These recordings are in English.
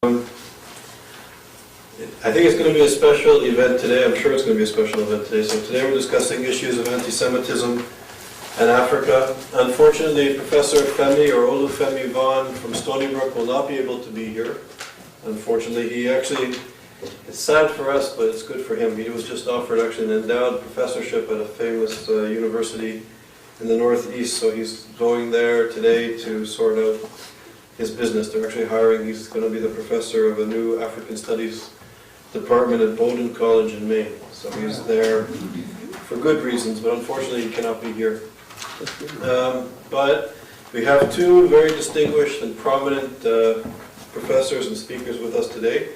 I think it's going to be a special event today. I'm sure it's going to be a special event today. So today we're discussing issues of anti-Semitism and Africa. Unfortunately, Professor Femi or Olufemi Vaughan from Stony Brook will not be able to be here. Unfortunately, it's sad for us, but it's good for him. He was just offered actually an endowed professorship at a famous university in the Northeast. So he's going there today to sort out his business. They're actually hiring, he's going to be the professor of a new African Studies department at Bowdoin College in Maine. So he's there for good reasons, but unfortunately he cannot be here. But we have two very distinguished and prominent professors and speakers with us today.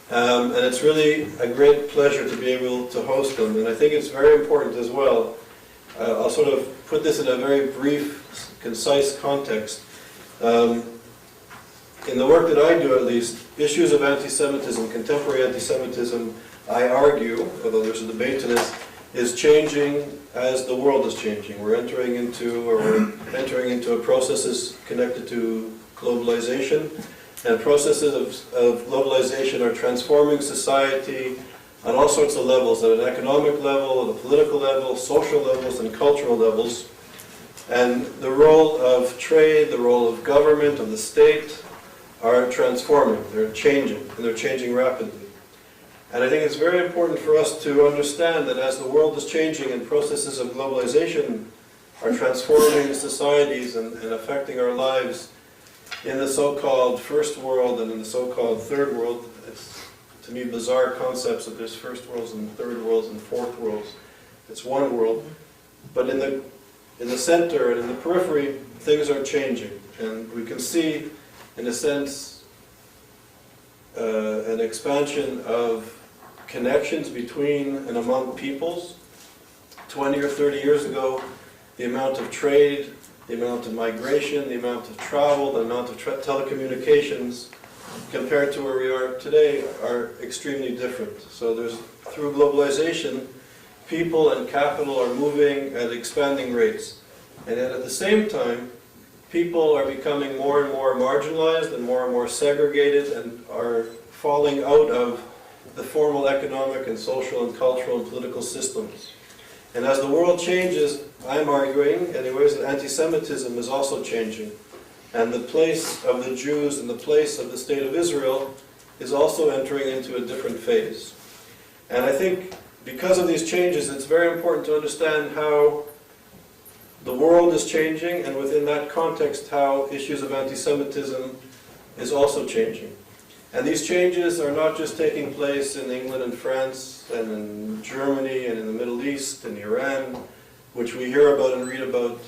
And it's really a great pleasure to be able to host them. And I think it's very important as well. I'll sort of put this in a very brief, concise context. In the work that I do, at least, issues of anti-Semitism, contemporary anti-Semitism, I argue, although there's a debate to this, is changing as the world is changing. We're entering into processes connected to globalization, and processes of globalization are transforming society on all sorts of levels, at an economic level, at a political level, social levels, and cultural levels. And the role of trade, the role of government, of the state, are transforming, they're changing, and they're changing rapidly. And I think it's very important for us to understand that as the world is changing and processes of globalization are transforming societies and affecting our lives in the so-called first world and in the so-called third world. It's, to me, bizarre concepts that there's first worlds and third worlds and fourth worlds. It's one world. But in the center and in the periphery, things are changing. And we can see, in a sense, an expansion of connections between and among peoples. 20 or 30 years ago, the amount of trade, the amount of migration, the amount of travel, the amount of telecommunications, compared to where we are today, are extremely different. So through globalization, people and capital are moving at expanding rates. And yet at the same time, people are becoming more and more marginalized and more segregated and are falling out of the formal economic and social and cultural and political systems. And as the world changes, I'm arguing, anyways, that anti-Semitism is also changing. And the place of the Jews and the place of the State of Israel is also entering into a different phase. And I think because of these changes, it's very important to understand how the world is changing, and within that context, how issues of anti-Semitism is also changing. And these changes are not just taking place in England and France and in Germany and in the Middle East and Iran, which we hear about and read about.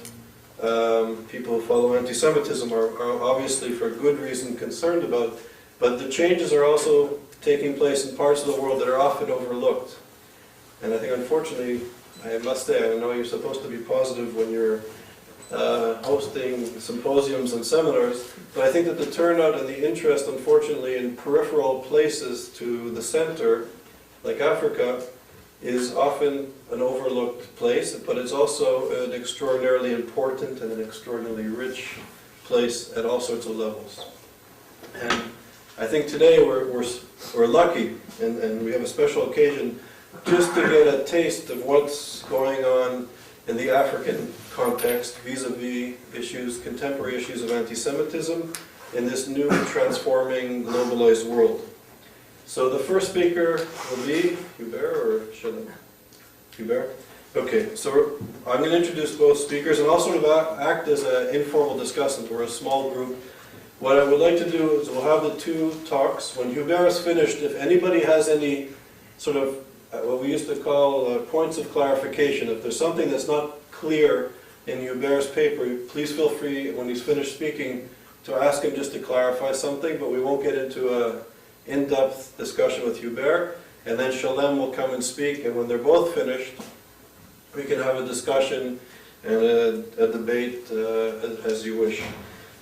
People who follow anti-Semitism are obviously for good reason concerned about, but the changes are also taking place in parts of the world that are often overlooked. And I think, unfortunately, I must say, I know you're supposed to be positive when you're hosting symposiums and seminars, but I think that the turnout and the interest, unfortunately, in peripheral places to the center, like Africa, is often an overlooked place, but it's also an extraordinarily important and an extraordinarily rich place at all sorts of levels. And I think today we're lucky, and we have a special occasion just to get a taste of what's going on in the African context vis-a-vis issues, contemporary issues of anti-Semitism in this new transforming globalized world. So the first speaker will be Hubert or Shalem? Hubert? Okay, so I'm going to introduce both speakers and also act as an informal discussant. We're a small group. What I would like to do is we'll have the two talks. When Hubert is finished, if anybody has any sort of what we used to call points of clarification. If there's something that's not clear in Hubert's paper, please feel free, when he's finished speaking, to ask him just to clarify something, but we won't get into an in-depth discussion with Hubert. And then Shalem will come and speak, and when they're both finished, we can have a discussion and a debate as you wish.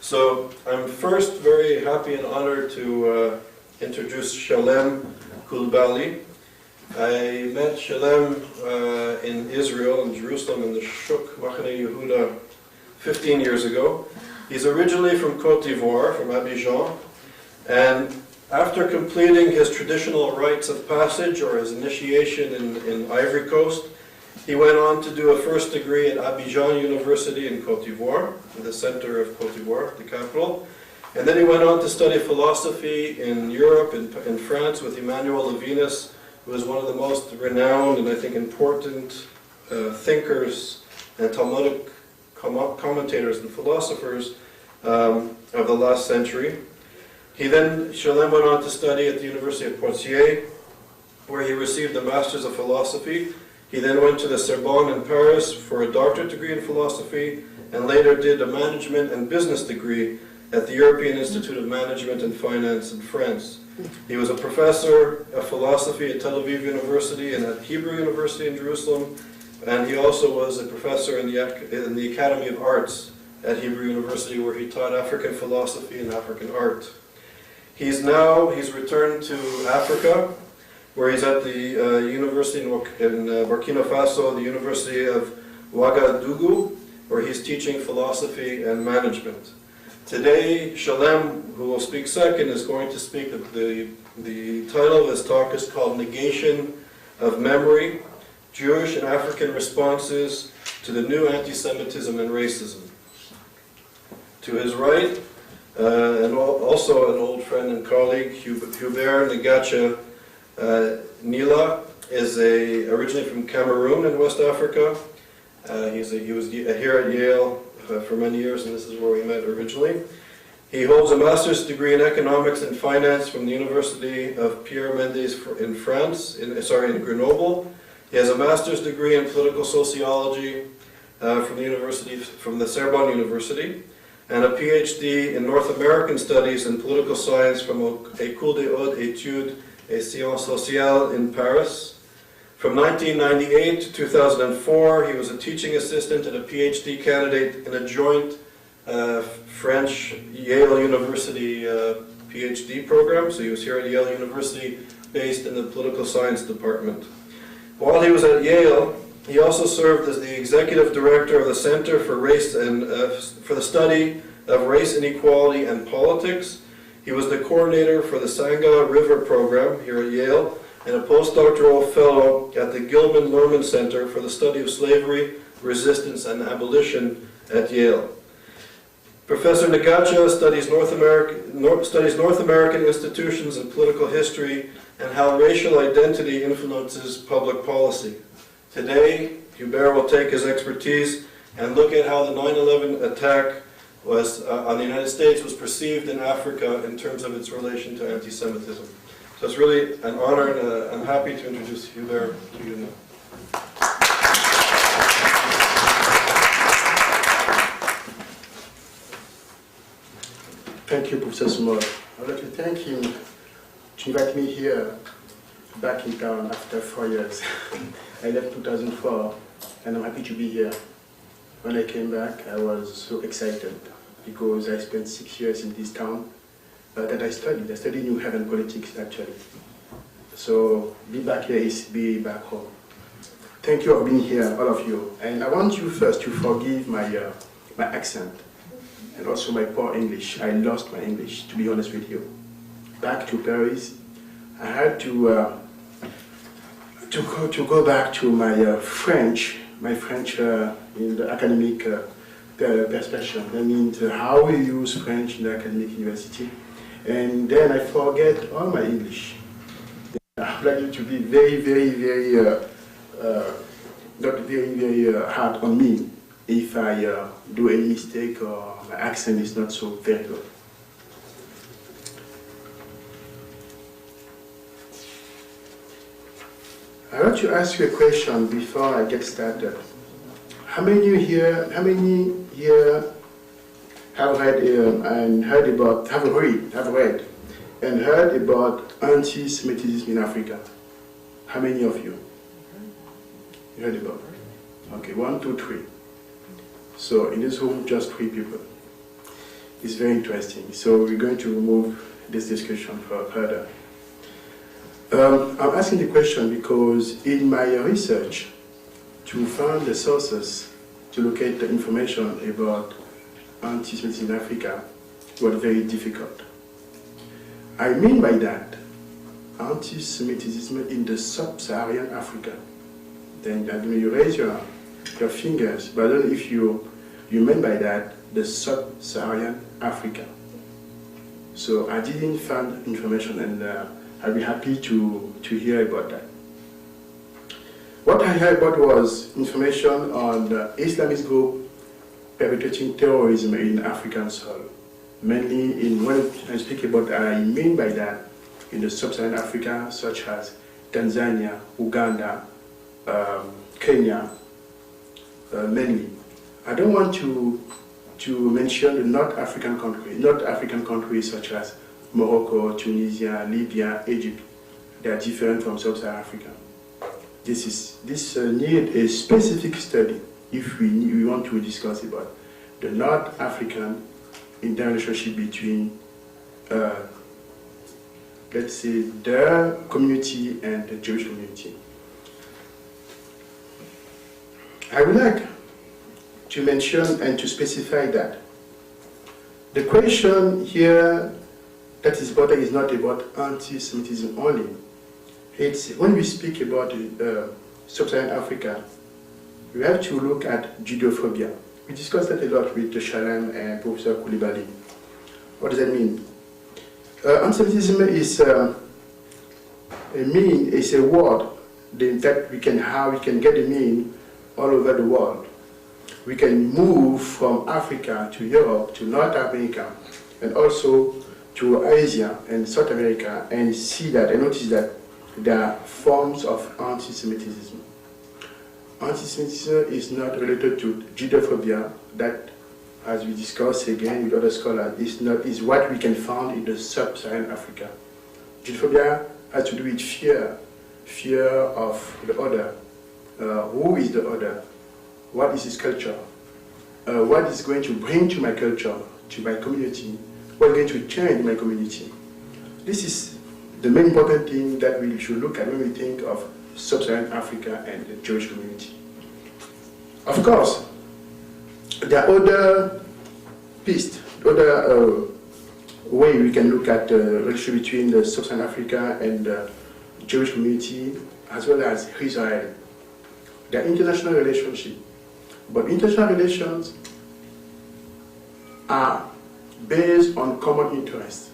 So I'm first very happy and honored to introduce Shalem Coulibaly. I met Shalem in Israel, in Jerusalem, in the Shuk Machane Yehuda 15 years ago. He's originally from Côte d'Ivoire, from Abidjan, and After completing his traditional rites of passage, or his initiation in Ivory Coast, he went on to do a first degree at Abidjan University in Côte d'Ivoire, in the center of Côte d'Ivoire, the capital. And then he went on to study philosophy in Europe, in France, with Emmanuel Levinas, who is one of the most renowned and I think important thinkers and Talmudic commentators and philosophers of the last century. Shalem went on to study at the University of Poitiers, where he received a Master's of Philosophy. He then went to the Sorbonne in Paris for a doctorate degree in philosophy, and later did a management and business degree at the European Institute of Management and Finance in France. He was a professor of philosophy at Tel Aviv University and at Hebrew University in Jerusalem, and he also was a professor in the Academy of Arts at Hebrew University, where he taught African philosophy and African art. He's returned to Africa, where he's at the university in Burkina Faso, the University of Ouagadougou, where he's teaching philosophy and management. Today, Shalem, who will speak second, is going to speak. The title of his talk is called Negation of Memory, Jewish and African Responses to the New Antisemitism and Racism. To his right, and also an old friend and colleague, Hubert Ngatcha Njila, is originally from Cameroon in West Africa. He was here at Yale for many years, and this is where we met originally. He holds a master's degree in economics and finance from the University of Pierre Mendès in France, in Grenoble. He has a master's degree in political sociology from the Sorbonne University, and a PhD in North American Studies and Political Science from Ecole des Hautes Etudes et Sciences Sociales in Paris. From 1998 to 2004, he was a teaching assistant and a PhD candidate in a joint French-Yale University PhD program. So he was here at Yale University, based in the political science department. While he was at Yale, he also served as the executive director of the Center for Race and for the Study of Race Inequality and Politics. He was the coordinator for the Sangha River program here at Yale, and a postdoctoral fellow at the Gilman Lerman Center for the Study of Slavery, Resistance, and Abolition at Yale. Professor Ngatcha studies North American institutions and political history and how racial identity influences public policy. Today, Hubert will take his expertise and look at how the 9/11 attack on the United States was perceived in Africa in terms of its relation to anti-Semitism. So it's really an honor, and I'm happy to introduce Hubert to you now. Thank you, Professor Small. I'd like to thank him to invite me here back in town after 4 years. I left 2004, and I'm happy to be here. When I came back, I was so excited because I spent 6 years in this town that I studied. I studied New Haven politics, actually. So be back here is be back home. Thank you for being here, all of you. And I want you first to forgive my accent and also my poor English. I lost my English, to be honest with you. Back to Paris, I had to go back to my French in the academic perspective. That means how we use French in the academic university. And then I forget all my English. I would like you to be not very hard on me if I do any mistake or my accent is not so very good. I want to ask you a question before I get started. How many here have read and heard about anti-Semitism in Africa? How many of you? You heard about it? Okay, 1, 2, 3. So in this room, just 3 people. It's very interesting. So we're going to move this discussion further. I'm asking the question because in my research, to find the sources to locate the information about anti-Semitism in Africa was very difficult. I mean by that, anti-Semitism in the sub-Saharan Africa. Then I don't know, you raise your fingers, but I don't know if you mean by that the sub-Saharan Africa. So I didn't find information, and I'll be happy to hear about that. What I heard about was information on the Islamist group perpetrating terrorism in African soil. Mainly in when I speak about, I mean by that in the sub-Saharan Africa, such as Tanzania, Uganda, Kenya, mainly. I don't want to mention the North African countries such as Morocco, Tunisia, Libya, Egypt. They are different from sub-Saharan Africa. This need a specific study if we want to discuss about the North African interrelationship between, let's say, their community and the Jewish community. I would like to mention and to specify that the question here that is about is not about anti-Semitism only. It's when we speak about sub-Saharan Africa, we have to look at Judeophobia. We discussed that a lot with Shalem and Professor Coulibaly. What does that mean? Antisemitism is a word that we can get a meaning all over the world. We can move from Africa to Europe, to North America, and also to Asia and South America, and see that and notice that there are forms of anti-Semitism. Anti-Semitism is not related to Judeophobia, that, as we discussed again with other scholars, is what we can find in the sub-Saharan Africa. Judeophobia has to do with fear of the other. Who is the other? What is his culture? What is going to bring to my culture, to my community? What is going to change my community? This is the main important thing that we should look at when we think of sub-Saharan Africa and the Jewish community. Of course, there are other pieces, other way we can look at the relationship between the sub-Saharan Africa and the Jewish community, as well as Israel. There are international relationships, but international relations are based on common interests.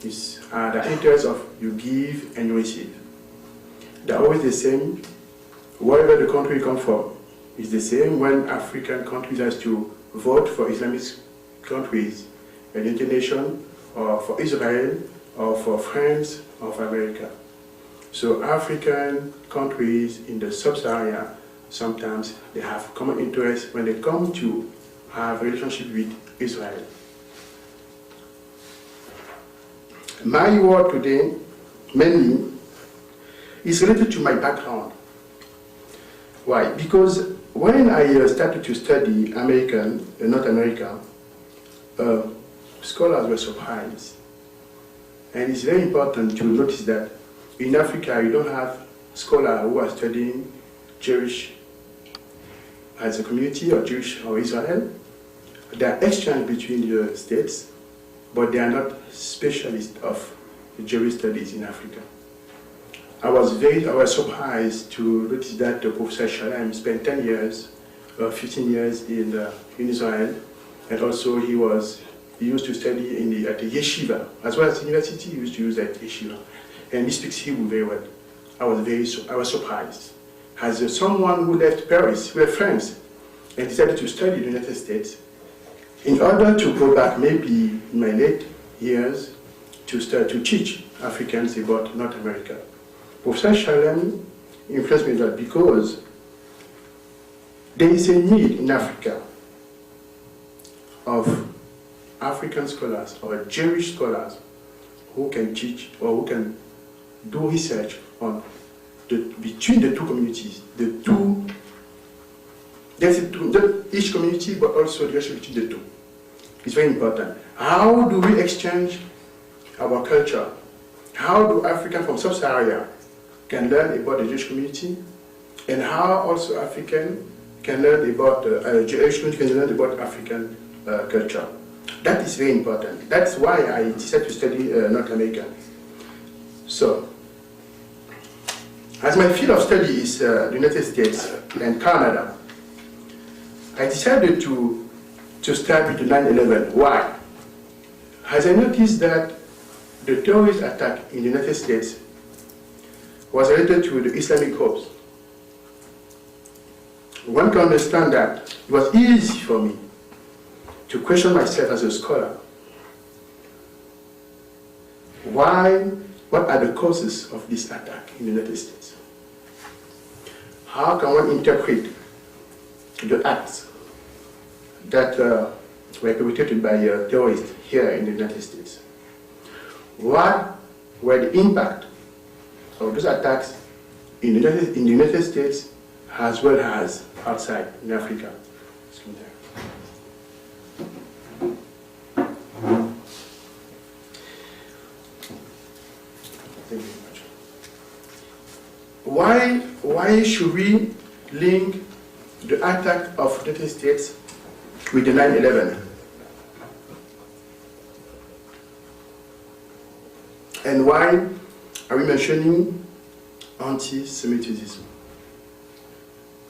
It's the interests of you give and you receive. They're always the same, wherever the country comes from. It's the same when African countries have to vote for Islamist countries, a United Nations, or for Israel, or for France, or for America. So African countries in the sub-Saharan, sometimes they have common interests when they come to have a relationship with Israel. My work today, mainly, is related to my background. Why? Because when I started to study North America, scholars were surprised. And it's very important to notice that in Africa, you don't have scholars who are studying Jewish as a community or Jewish or Israel. There are exchanges between the states, but they are not specialists of Jewish studies in Africa. I was surprised to notice that Professor Shalem spent 10 years, 15 years in Israel, and also he used to study at the yeshiva, as well as the university. He used to use that yeshiva, and he speaks Hebrew very well. I was surprised. As someone who left Paris, we were friends, and decided to study in the United States, in order to go back maybe in my late years to start to teach Africans about North America. Professor Shalem influenced me a lot because there is a need in Africa of African scholars or Jewish scholars who can teach or who can do research on between the two communities, each community, but also the relationship between the two. It's very important. How do we exchange our culture? How do Africans from Sub-Saharan can learn about the Jewish community, and how also African can learn about Jewish community can learn about African culture? That is very important. That's why I decided to study North America. So, as my field of study is the United States and Canada, I decided to start with the 9/11. Why? As I noticed that the terrorist attack in the United States was related to the Islamic groups. One can understand that it was easy for me to question myself as a scholar. What are the causes of this attack in the United States? How can one interpret the acts that were perpetrated by terrorists here in the United States? What were the impact of those attacks in the United States as well as outside in Africa? Thank you very much. Why should we link the attack of the United States with the 9/11? And why are we mentioning anti-Semitism?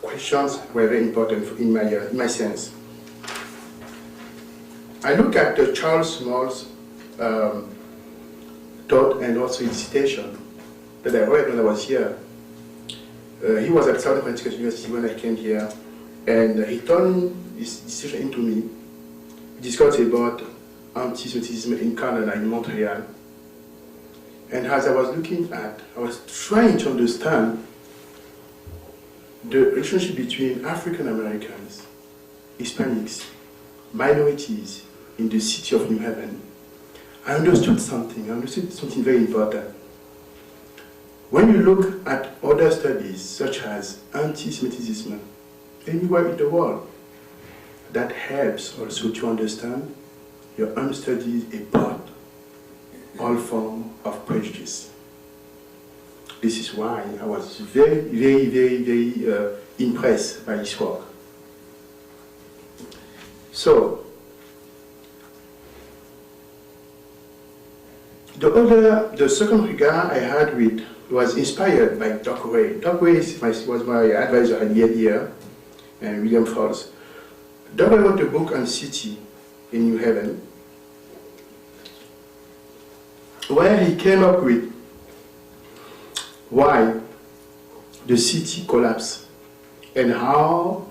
Questions were very important in my sense. I look at Charles Small's thought and also his citation that I read when I was here. He was at Southern Connecticut University when I came here, and he turned his decision into me. We discussed about anti-Semitism in Canada, in Montreal. And as I was looking at, I was trying to understand the relationship between African Americans, Hispanics, minorities in the city of New Haven. I understood something very important. When you look at other studies, such as anti-Semitism, anywhere in the world, that helps also to understand your own studies about all forms of prejudice. This is why I was very, very, very, very impressed by his work. So, the second regard I had with was inspired by Doc Ray. Doc Ray was my advisor at YIISA and William Falls. Doc Ray wrote a book on city in New Haven, where he came up with why the city collapsed and how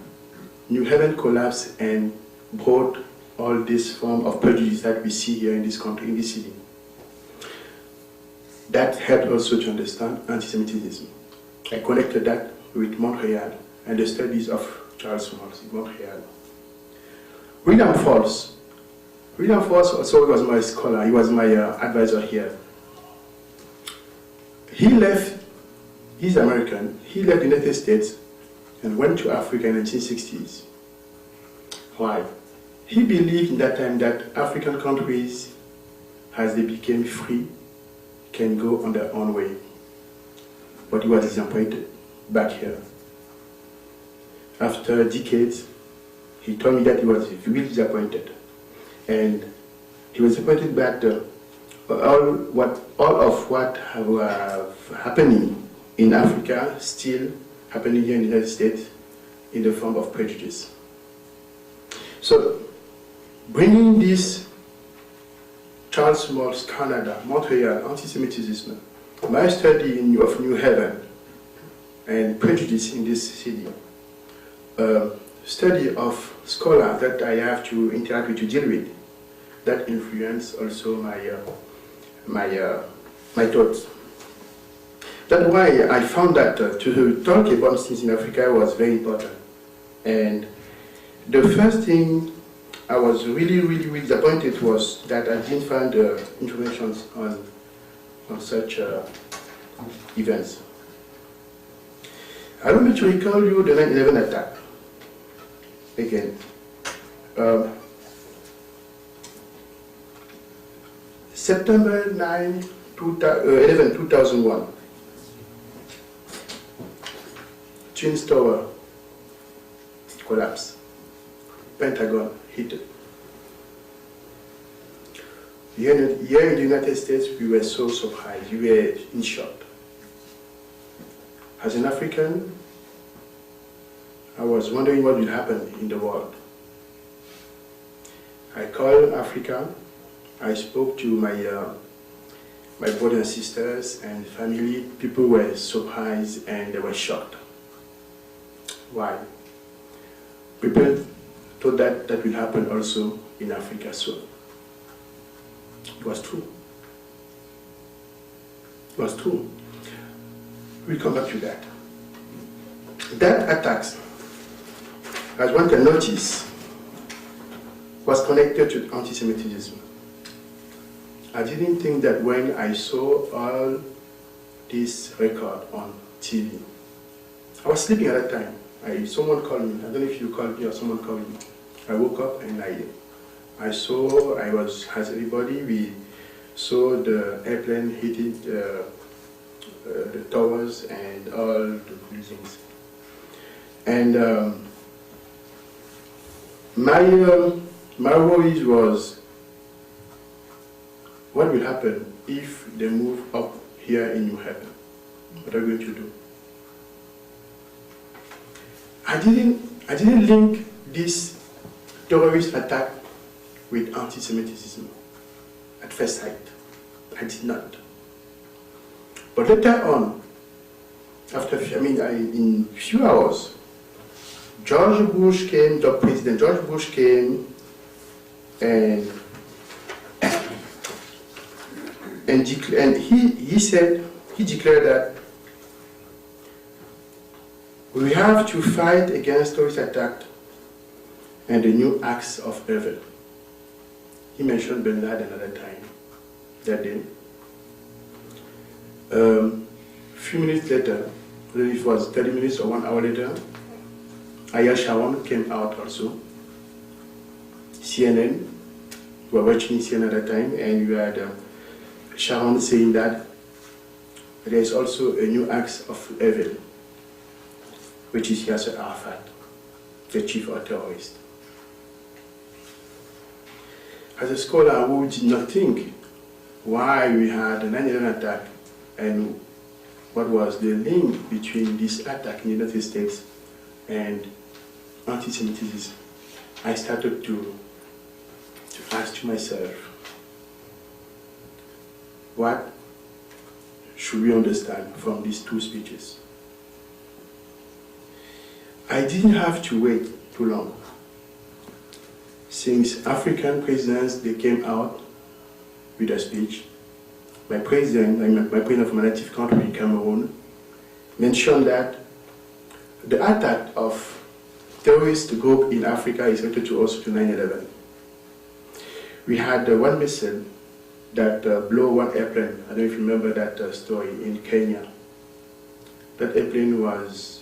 New Haven collapsed and brought all this form of prejudice that we see here in this country, in this city. That helped also to understand anti-Semitism. I connected that with Montreal and the studies of Charles Smalls in Montreal. William Falls also was my scholar, he was my advisor here. He left, he's American, he left the United States and went to Africa in the 1960s. Why? He believed in that time that African countries, as they became free, can go on their own way. But he was disappointed back here. After decades, he told me that he was really disappointed. And he was disappointed that all of what was happening in Africa still happening here in the United States in the form of prejudice. So, bringing this Charles Smalls, Canada, Montreal, anti-Semitism, my study of New Haven and prejudice in this city, study of scholars that I have to interact with, to deal with, that influence also my thoughts. That's why I found that to talk about things in Africa was very important. And the first thing I was really, really, really disappointed was that I didn't find information on such events. I want to recall you the 9/11 attack. Again, September 11, 2001, Twin Tower collapse, Pentagon hit. Here in the United States, we were so surprised, we were in shock. As an African, I was wondering what will happen in the world. I called Africa, I spoke to my brothers and sisters and family. People were surprised and they were shocked. Why? People thought that that will happen also in Africa soon. It was true. It was true. We'll come back to that. That attack, as one can notice, was connected to anti-Semitism. I didn't think that when I saw all this record on TV. I was sleeping at that time. Someone called me. I don't know if you called me or someone called me. I woke up and as everybody, we saw the airplane hitting the towers and all the buildings. And my worries was, what will happen if they move up here in New Haven? What are we going to do? I didn't link this terrorist attack with anti-Semitism at first sight. I did not. But later on, in a few hours, the President George Bush came and he declared that we have to fight against terrorist attack and the new acts of evil. He mentioned Ben Laden at that time, that day. A few minutes later, I don't know if it was 30 minutes or 1 hour later, Ariel Sharon came out also. CNN, we were watching CNN at that time, and you had Sharon saying that there is also a new act of evil, which is Yasser Arafat, the chief of terrorists. As a scholar who did not think why we had a 9/11 attack and what was the link between this attack in the United States and anti-Semitism, I started to ask myself, what should we understand from these two speeches? I didn't have to wait too long. Since African presidents, they came out with a speech. My president of my native country, Cameroon, mentioned that the attack of terrorist group in Africa is related to also to 9/11. We had one missile that blew one airplane. I don't know if you remember that story in Kenya. That airplane was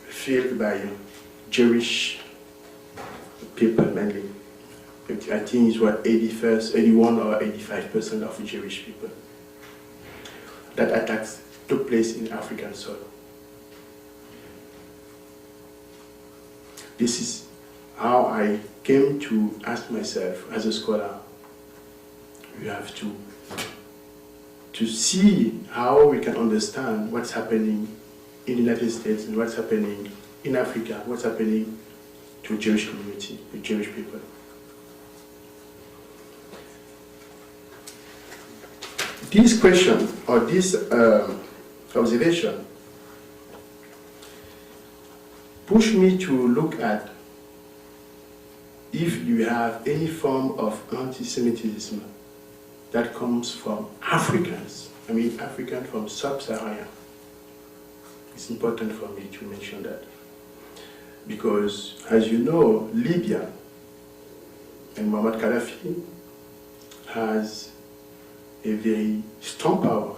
filled by Jewish people mainly. I think it was 81 or 85% of Jewish people. That attack took place in African soil. This is how I came to ask myself as a scholar, we have to see how we can understand what's happening in the United States and what's happening in Africa, what's happening to the Jewish community, the Jewish people. This question or this observation pushed me to look at if you have any form of anti-Semitism that comes from Africans, African from sub-Saharan. It's important for me to mention that. Because, as you know, Libya and Muammar Gaddafi has a very strong power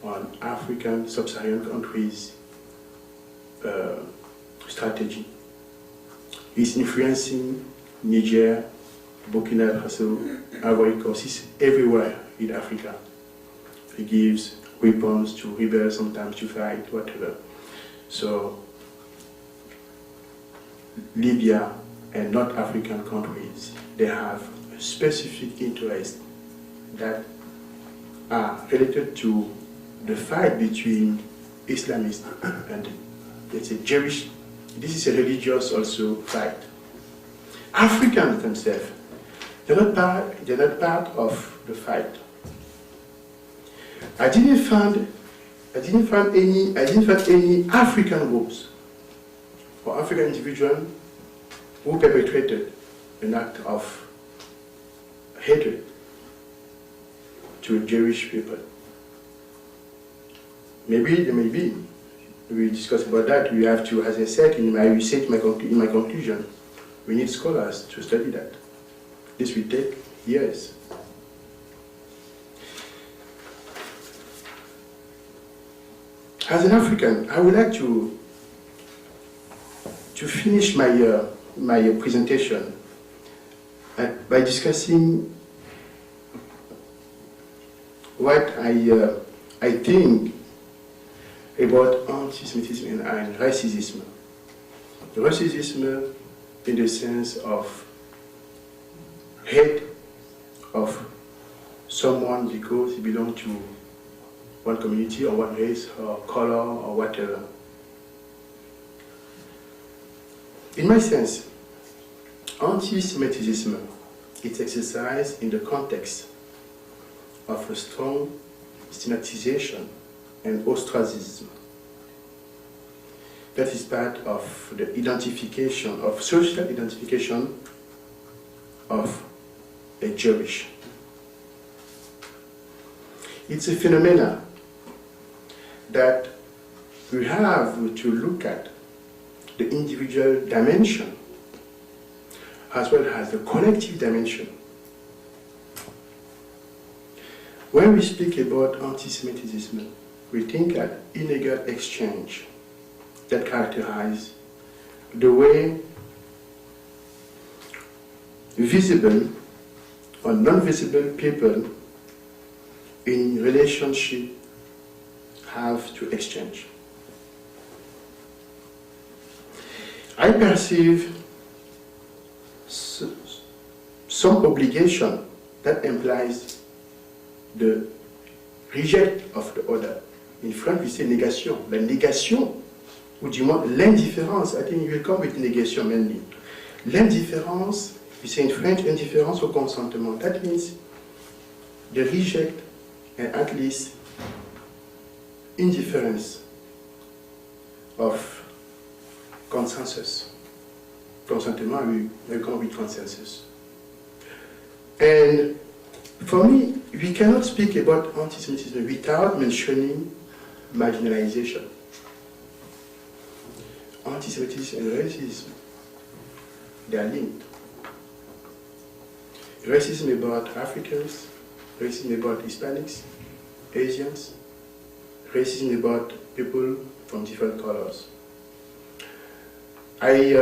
on African sub-Saharan countries' strategy. He's influencing Niger, Burkina Faso, Ivory Coast. He's everywhere in Africa. He gives weapons to rebels sometimes to fight, whatever. So Libya and North African countries, they have a specific interests that are related to the fight between Islamists and, let's say, Jewish. This is a religious also fight. Africans themselves, they're not part of the fight. I didn't find any African groups or African individuals who perpetrated an act of hatred to Jewish people. Maybe there may be. We discuss about that. We have to, as I said in my conclusion, we need scholars to study that. This will take years. As an African, I would like to finish my presentation by discussing what I think about anti-Semitism and racism. Racism in the sense of hate of someone because he belongs to one community or one race or color or whatever. In my sense, anti-Semitism is exercised in the context of a strong stigmatization and ostracism. That is part of the identification, of social identification of a Jewish. It's a phenomenon that we have to look at the individual dimension as well as the collective dimension. When we speak about anti-Semitism, we think at illegal exchange that characterize the way visible or non-visible people in relationship have to exchange. I perceive some obligation that implies the reject of the other. In French, we say négation. La négation, ou du moins l'indifférence. I think you will come with negation mainly. L'indifférence, we say in French, indifférence au consentement. That means the reject and at least indifference of consensus. Consentement will come with consensus. And for me, we cannot speak about anti-Semitism without mentioning marginalization. Anti-Semitism and racism, they are linked. Racism about Africans, racism about Hispanics, Asians, racism about people from different colors. I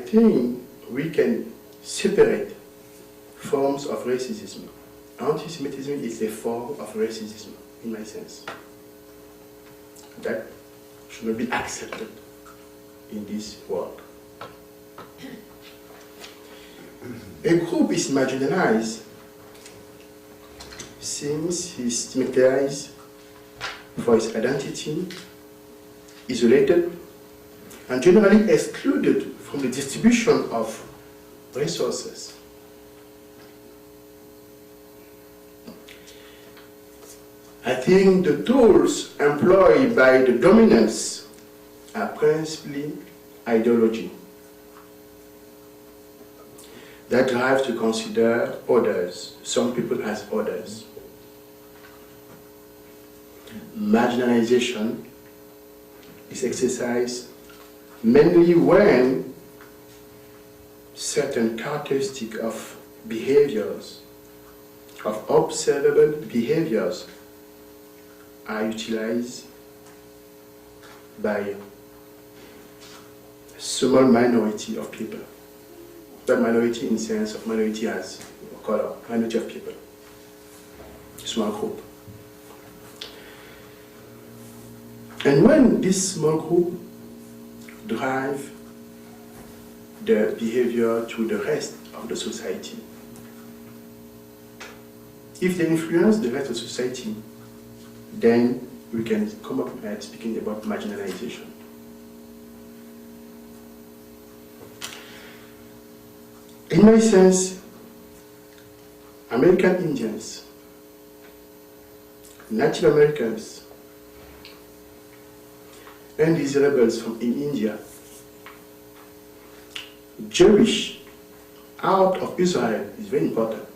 think we can separate forms of racism. Anti-Semitism is a form of racism, in my sense. That should not be accepted in this world. A group is marginalized since he is stigmatized for his identity, isolated, and generally excluded from the distribution of resources. I think the tools employed by the dominants are principally ideology that drive to consider others, some people as others. Marginalization is exercised mainly when certain characteristics of behaviors, of observable behaviors, are utilized by a small minority of people. That minority in the sense of minority as color, minority of people, small group. And when this small group drive the behavior to the rest of of the society. If they influence the rest of society, then we can come up with speaking about marginalization. In my sense, American Indians, Native Americans, and these rebels in India, Jewish out of Israel is very important.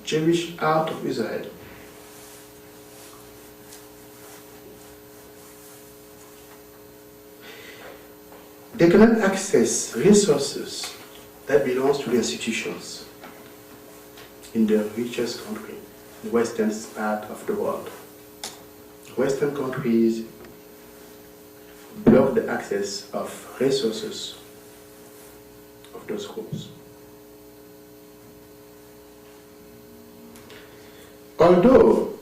Jewish out of Israel. They cannot access resources that belongs to the institutions in the richest country, the western part of the world. Western countries block the access of resources of those groups. Although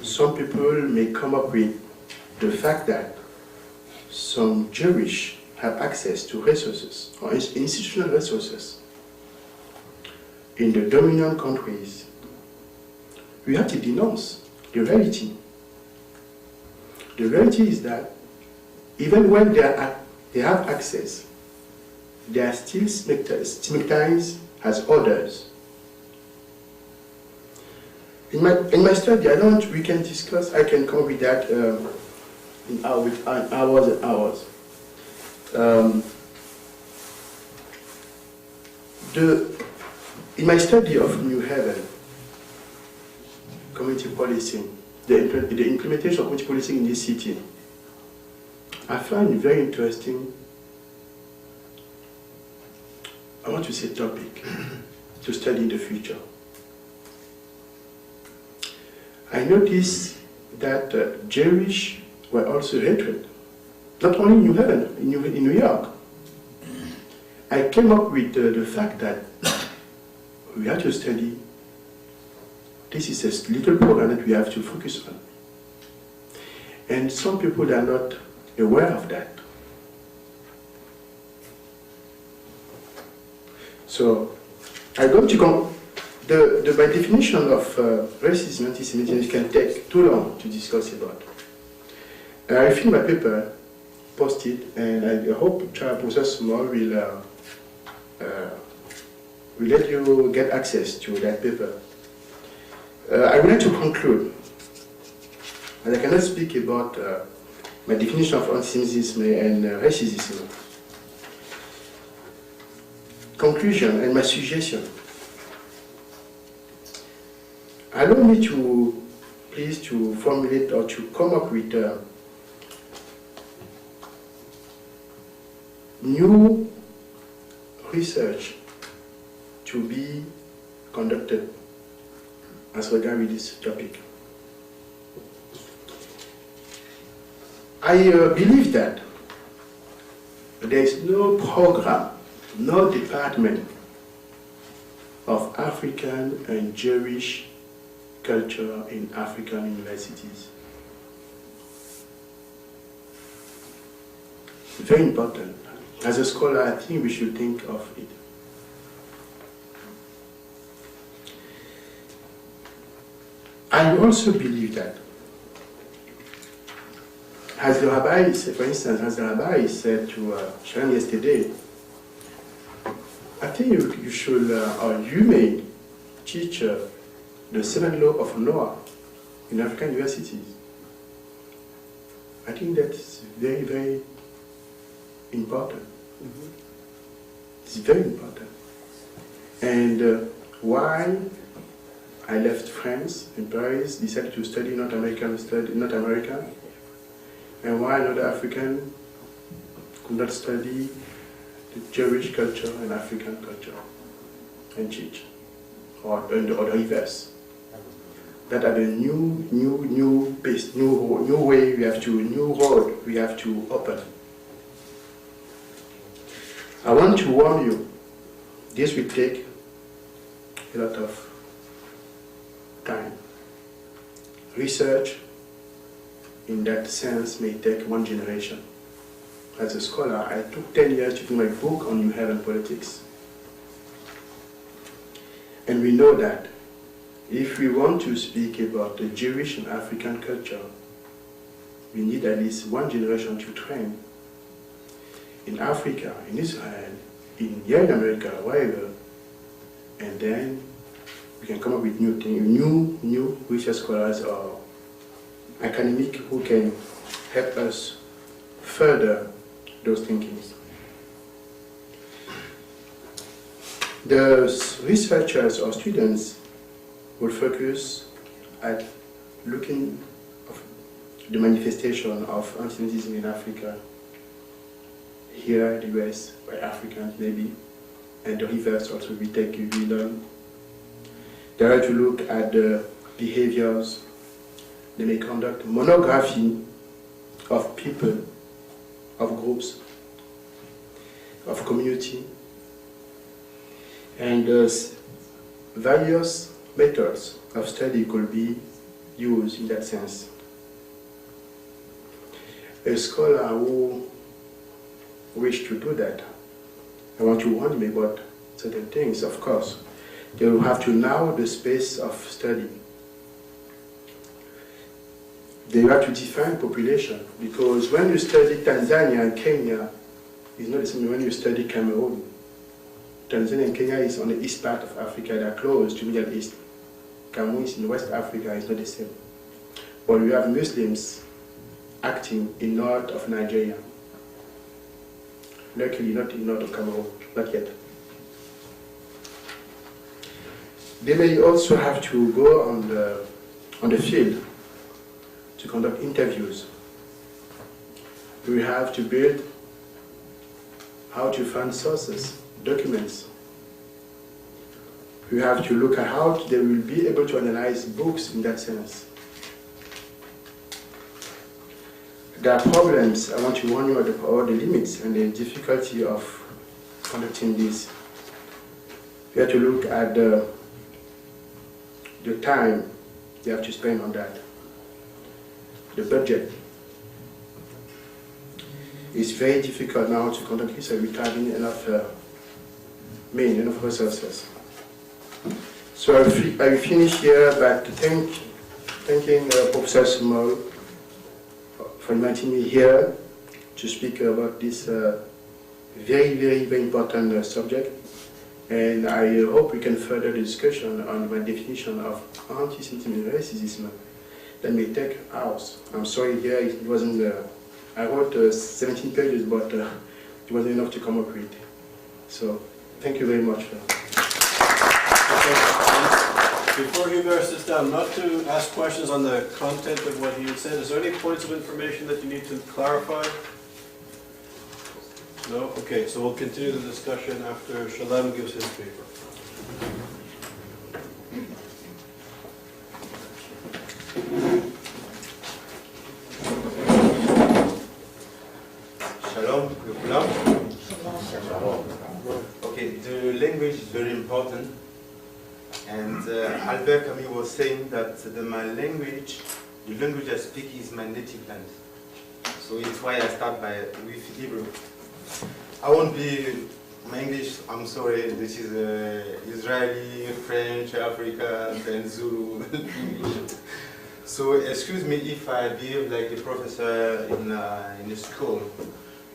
some people may come up with the fact that some Jewish have access to resources or institutional resources in the dominant countries, we have to denounce the reality. The reality is that even when they have access, they are still stigmatized as others. In my study, we can discuss, I can come with that in hours and hours. In my study of New Haven, community policing, the implementation of community policing in this city, I find it very interesting, I want to say topic, to study in the future. I noticed that Jewish were also hatred, not only in New Haven, in New York. I came up with the fact that we have to study, this is a little program that we have to focus on. And some people are not aware of that. So, I'm going to go, my definition of racism and antisemitism can take too long to discuss about. I feel my paper posted, and I hope Charles Professor Small will let you get access to that paper. I would like to conclude, and I cannot speak about my definition of antisemitism and racism. Conclusion and my suggestion. Allow me to, please, to formulate or to come up with new research to be conducted as regards with this topic. I believe that there is no program, no department of African and Jewish culture in African universities. Very important. As a scholar, I think we should think of it. I also believe that, as the rabbi said, for instance, as the rabbi said to Shalem yesterday, I think you should, or you may teach the 7 law of Noah in African universities. I think that's very, very important. Mm-hmm. It's very important. And while I left France in Paris, decided to study North America, and while another African could not study the Jewish culture and African culture and teach, or the reverse. That are the new pace, new way we have to, new road we have to open. I want to warn you, this will take a lot of time. Research, in that sense, may take 1 generation. As a scholar, I took 10 years to do my book on New Haven politics. And we know that if we want to speak about the Jewish and African culture, we need at least one generation to train. In Africa, in Israel, here in America, wherever, and then we can come up with new things, new research scholars or academic who can help us further those thinkings. The researchers or students will focus at looking at the manifestation of anti-Semitism in Africa, here in the US, by Africans maybe, and the reverse also we learn. They are to look at the behaviors. They may conduct monography of people, of groups, of community, and various methods of study could be used in that sense. A scholar who wish to do that, I want to warn him about certain things, of course. They will have to narrow the space of study. They have to define population, because when you study Tanzania and Kenya, it's not the same when you study Cameroon. Tanzania and Kenya is on the east part of Africa, they are close to Middle East. Cameroon is in West Africa, it's not the same. But we have Muslims acting in north of Nigeria. Luckily not in north of Cameroon, not yet. They may also have to go on the field to conduct interviews. We have to build how to find sources, documents. We have to look at how they will be able to analyze books in that sense. There are problems. I want to warn you about the limits and the difficulty of conducting this. We have to look at the time they have to spend on that, the budget. It's very difficult now to conduct research without having enough resources. So I will finish here by thanking Professor Small for inviting me here to speak about this very, very, very important subject. And I hope we can further the discussion on my definition of anti-Semitism racism that may take hours. I'm sorry here it wasn't, I wrote 17 pages, but it wasn't enough to come up with. So thank you very much. Before Hubert sits down, not to ask questions on the content of what he had said, is there any points of information that you need to clarify? No? Okay, so we'll continue the discussion after Shalem gives his paper. Shalom Coulibaly. Shalom. Okay, the language is very important. And Albert Camus was saying that the language I speak is my native land. So it's why I start with Hebrew. I won't be, my English, I'm sorry, this is Israeli, French, African, and Zulu. So excuse me if I behave like a professor in a school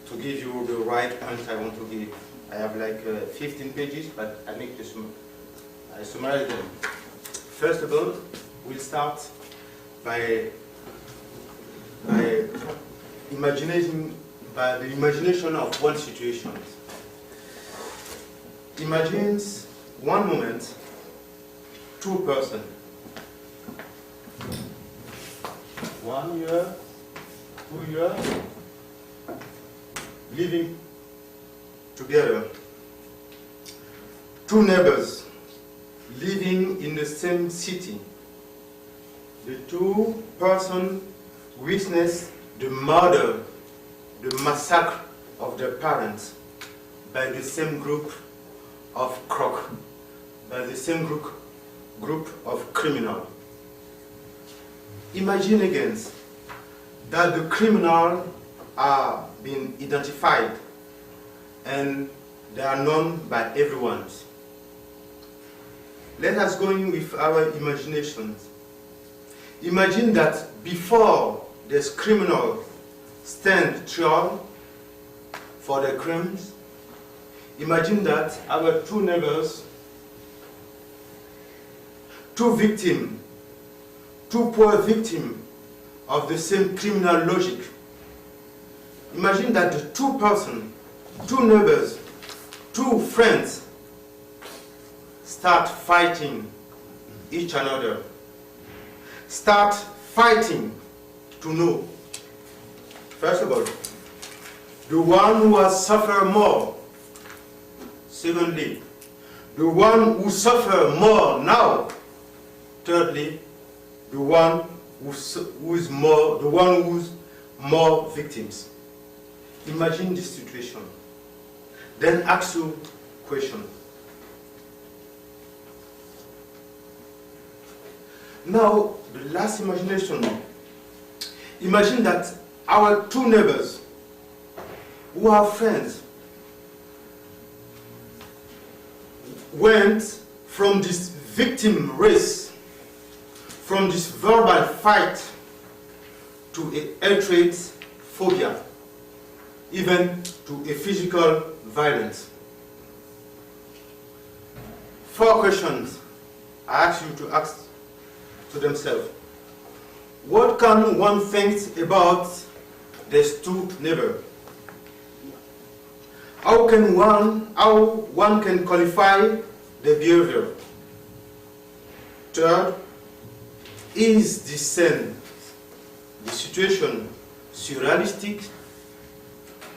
to give you the right point I want to give. I have like 15 pages, but I make this. I summarize them. First of all, we'll start by the imagination of one situation. Imagine one moment, two persons, 1 year, 2 years, living together. Two neighbors living in the same city. The two persons witness the murder, the massacre of their parents by the same group of crook, by the same group of criminals. Imagine again that the criminals are being identified and they are known by everyone. let us go in with our imaginations. Imagine that before this criminal stand trial for their crimes, imagine that our two neighbors, two victims, two poor victims of the same criminal logic. Imagine that the two persons, two neighbors, two friends start fighting each another. Start fighting to know. First of all, the one who has suffered more. Secondly, the one who suffers more now. Thirdly, the one who's more victims. Imagine this situation. Then ask you a question. Now, the last imagination. Imagine that our two neighbors who are friends went from this victim race, from this verbal fight to a hatred phobia, even to a physical violence. 4 questions I ask you to ask to themselves. What can one think about these two neighbors? How one can qualify the behavior? Third, is the scene, the situation, surrealistic,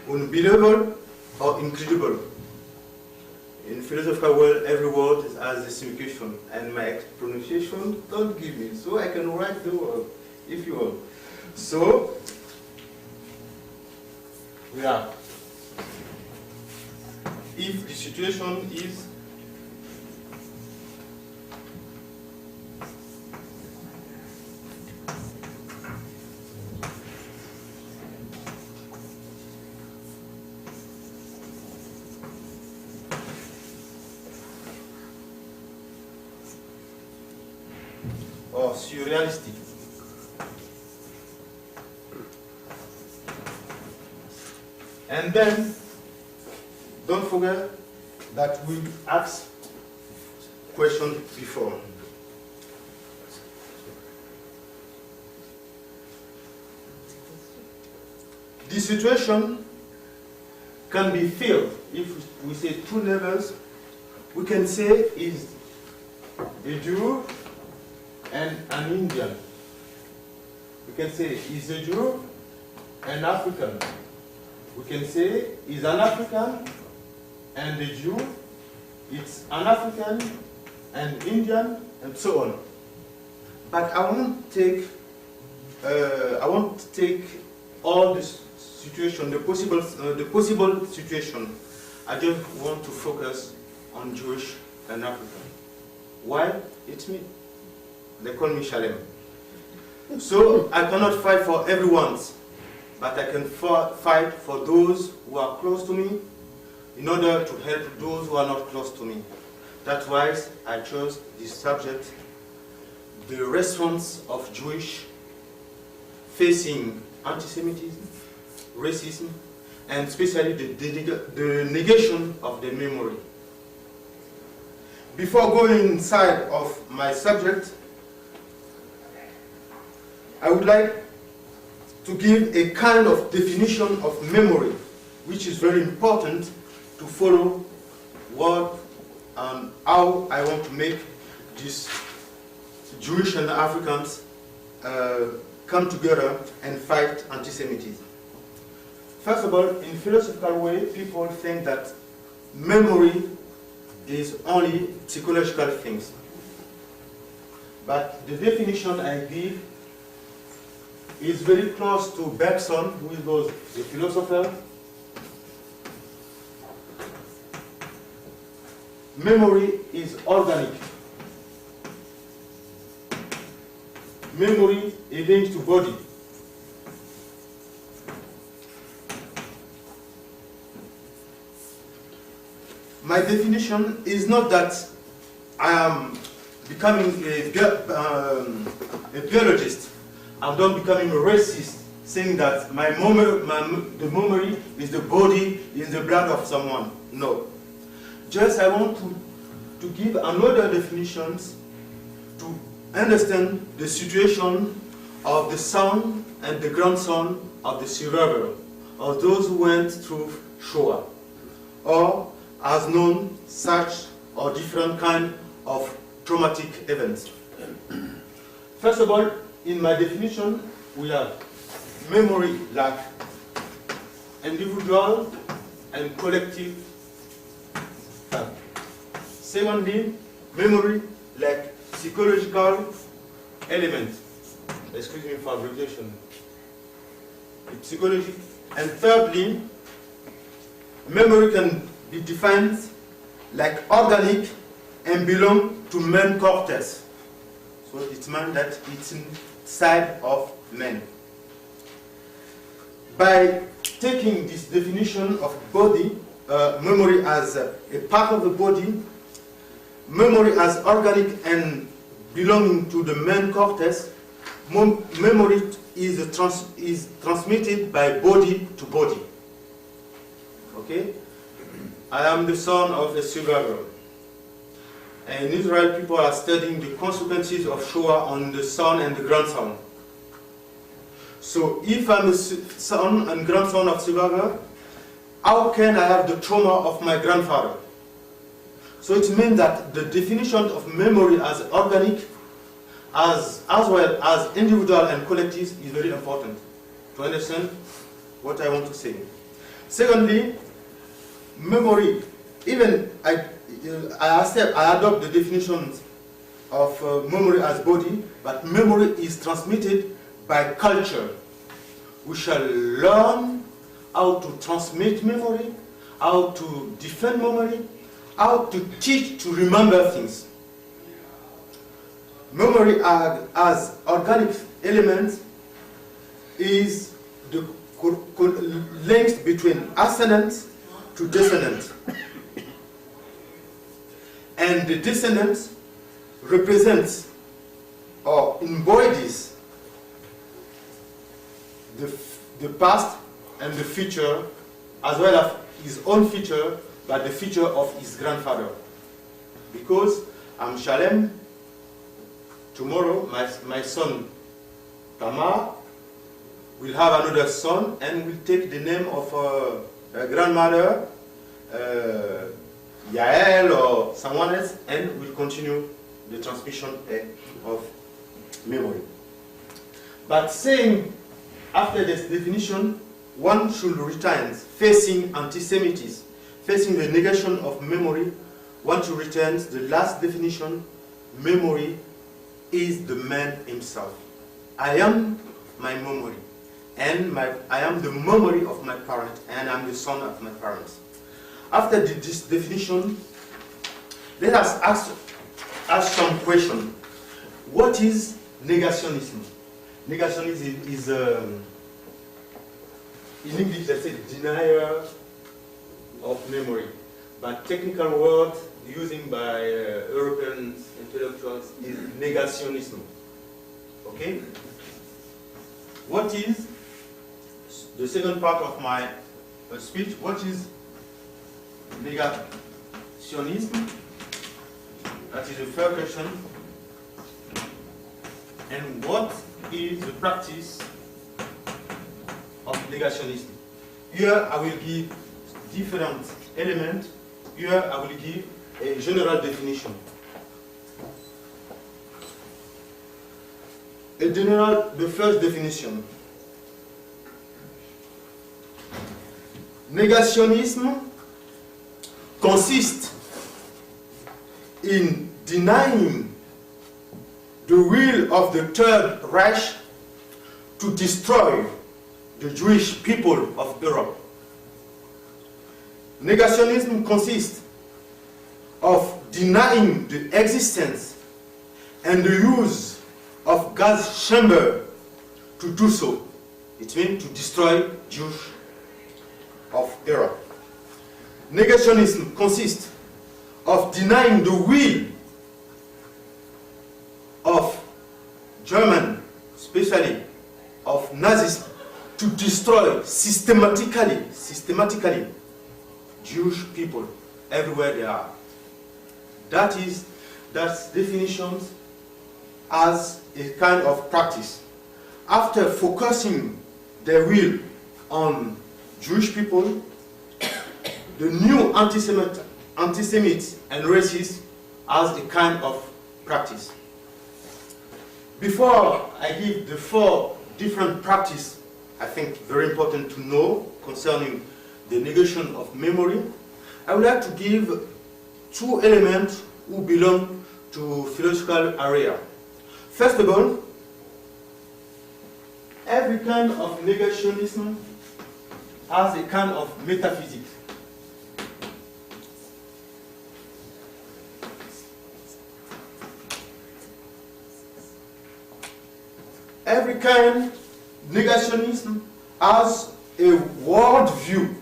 unbelievable, or incredible? In philosophical world, every word has a signification, and my pronunciation don't give me, so I can write the word if you want. So, yeah. If the situation is or surrealistic. And then, don't forget that we asked questions before. The situation can be filled. If we say two neighbors, we can say is a Jew and an Indian. We can say is a Jew and African. We can say is an African and a Jew. It's an African and Indian and so on. But I won't take all this situation, the possible situation. I just want to focus on Jewish and African. Why? It's me. They call me Shalem. So I cannot fight for everyone, but I can fight for those who are close to me in order to help those who are not close to me. That's why I chose this subject, the response of Jewish facing antisemitism, racism, and especially the negation of the memory. Before going inside of my subject, I would like to give a kind of definition of memory, which is very important to follow what and how I want to make this Jewish and Africans come together and fight anti-Semitism. First of all, in philosophical way, people think that memory is only psychological things. But the definition I give is very close to Bergson, who was a philosopher. Memory is organic. Memory is linked to body. My definition is not that I am becoming a biologist. I'm not becoming a racist, saying that the memory is the body, is the blood of someone. No. Just I want to give another definitions to understand the situation of the son and the grandson of the survivor, or those who went through Shoah, or as known such or different kind of traumatic events. First of all, in my definition, we have memory like individual and collective. Secondly, memory like psychological element. Excuse me for abbreviation. Psychology. And thirdly, memory can be defined like organic and belong to main cortex. So it means that it's inside of man. By taking this definition of body, memory as a part of the body, memory as organic and belonging to the main cortex, memory is transmitted by body to body. Okay? I am the son of a survivor. And in Israel, people are studying the consequences of Shoah on the son and the grandson. So if I'm a son and grandson of survivor, how can I have the trauma of my grandfather? So it means that the definition of memory as organic, as well as individual and collective, is very important to understand what I want to say. Secondly, memory, even I adopt the definitions of memory as body, but memory is transmitted by culture. We shall learn how to transmit memory, how to defend memory, how to teach to remember things. Memory as organic element is the link between ascendant to descendant. And the descendant represents or embodies the past and the future, as well as his own future, but the future of his grandfather. Because I'm Shalem, tomorrow my son Tamar will have another son and will take the name of a grandmother, Yael or someone else, and will continue the transmission of memory. But saying after this definition, one should return facing antisemitism, facing the negation of memory, one should return the last definition: memory is the man himself. I am my memory, and I am the memory of my parents, and I'm the son of my parents. After this definition, let us ask some question. What is negationism? Negationism is, in English, let's say, denier of memory. But technical word using by European intellectuals is negationism. Okay? What is the second part of my speech? What is negationism? That is the first question. And what is the practice of negationism? Here I will give different elements. Here I will give a general definition. The first definition. Negationism consists in denying the will of the Third Reich to destroy the Jewish people of Europe. Negationism consists of denying the existence and the use of gas chamber to do so. It means to destroy Jews of Europe. Negationism consists of denying the will to destroy systematically Jewish people everywhere they are. That's definitions as a kind of practice. After focusing their will on Jewish people, the new antisemites and racists as a kind of practice. Before I give the 4 different practices, I think very important to know concerning the negation of memory, I would like to give 2 elements who belong to philosophical area. First of all, every kind of negationism has a kind of metaphysics. Every kind of negationism has a world view.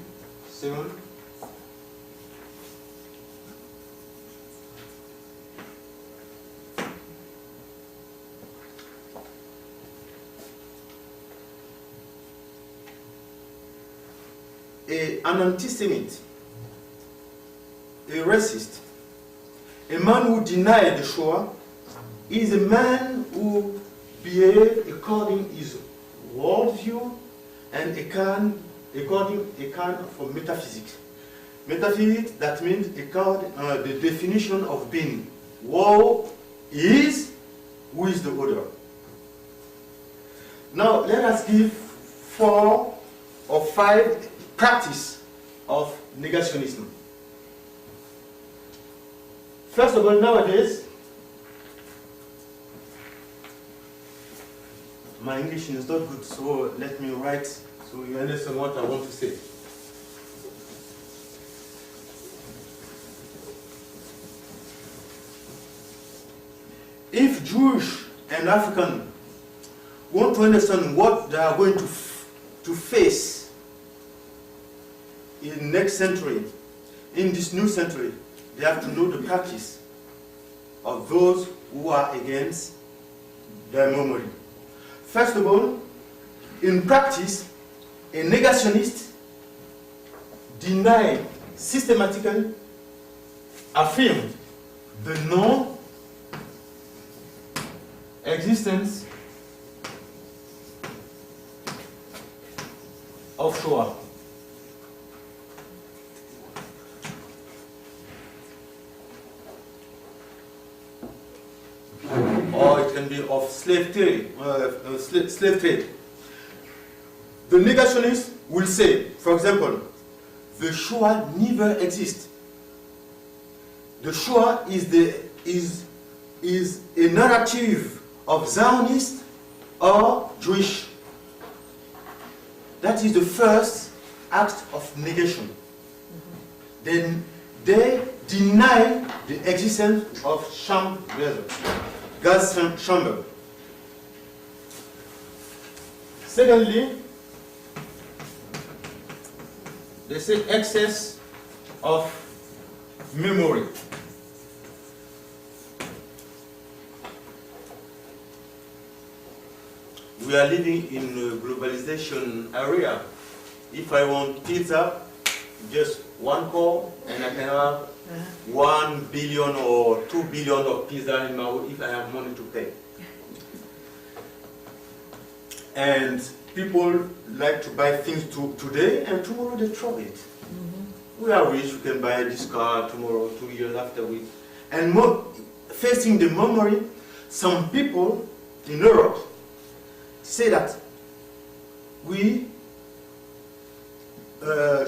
An anti-Semite, a racist, a man who denied the Shoah, is a man who behaves according to his worldview and according a kind of metaphysics. Metaphysics, that means the definition of being. Who is the other? Now let us give 4 or 5 practice of negationism. First of all, nowadays, my English is not good, so let me write so you understand what I want to say. If Jewish and African want to understand what they are going to face in next century, in this new century, they have to know the practice of those who are against their memory. First of all, in practice, a negationist denied systematically, affirmed the non-existence of Shoah. Or it can be of slave trade. The negationist will say, for example, the Shoah never exists. The Shoah is a narrative of Zionist or Jewish. That is the first act of negation. Then they deny the existence of gas chamber. Secondly, they say excess of memory. We are living in a globalization area. If I want pizza, just one call and I can have 1 billion or 2 billion of pizza in my home if I have money to pay. And people like to buy things today and tomorrow they throw it. We are rich, we can buy this car tomorrow, 2 years after we. And facing the memory, some people in Europe say that we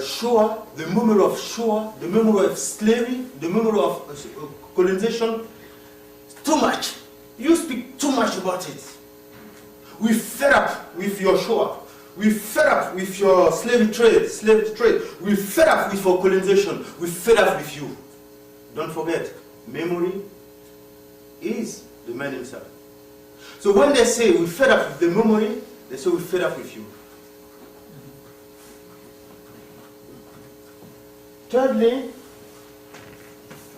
Shoah, the memory of Shoah, the memory of slavery, the memory of colonization, too much. You speak too much about it. We fed up with your Shoah. We fed up with your slave trade. We fed up with your colonization. We fed up with you. Don't forget, memory is the man himself. So when they say we fed up with the memory, they say we fed up with you. Thirdly,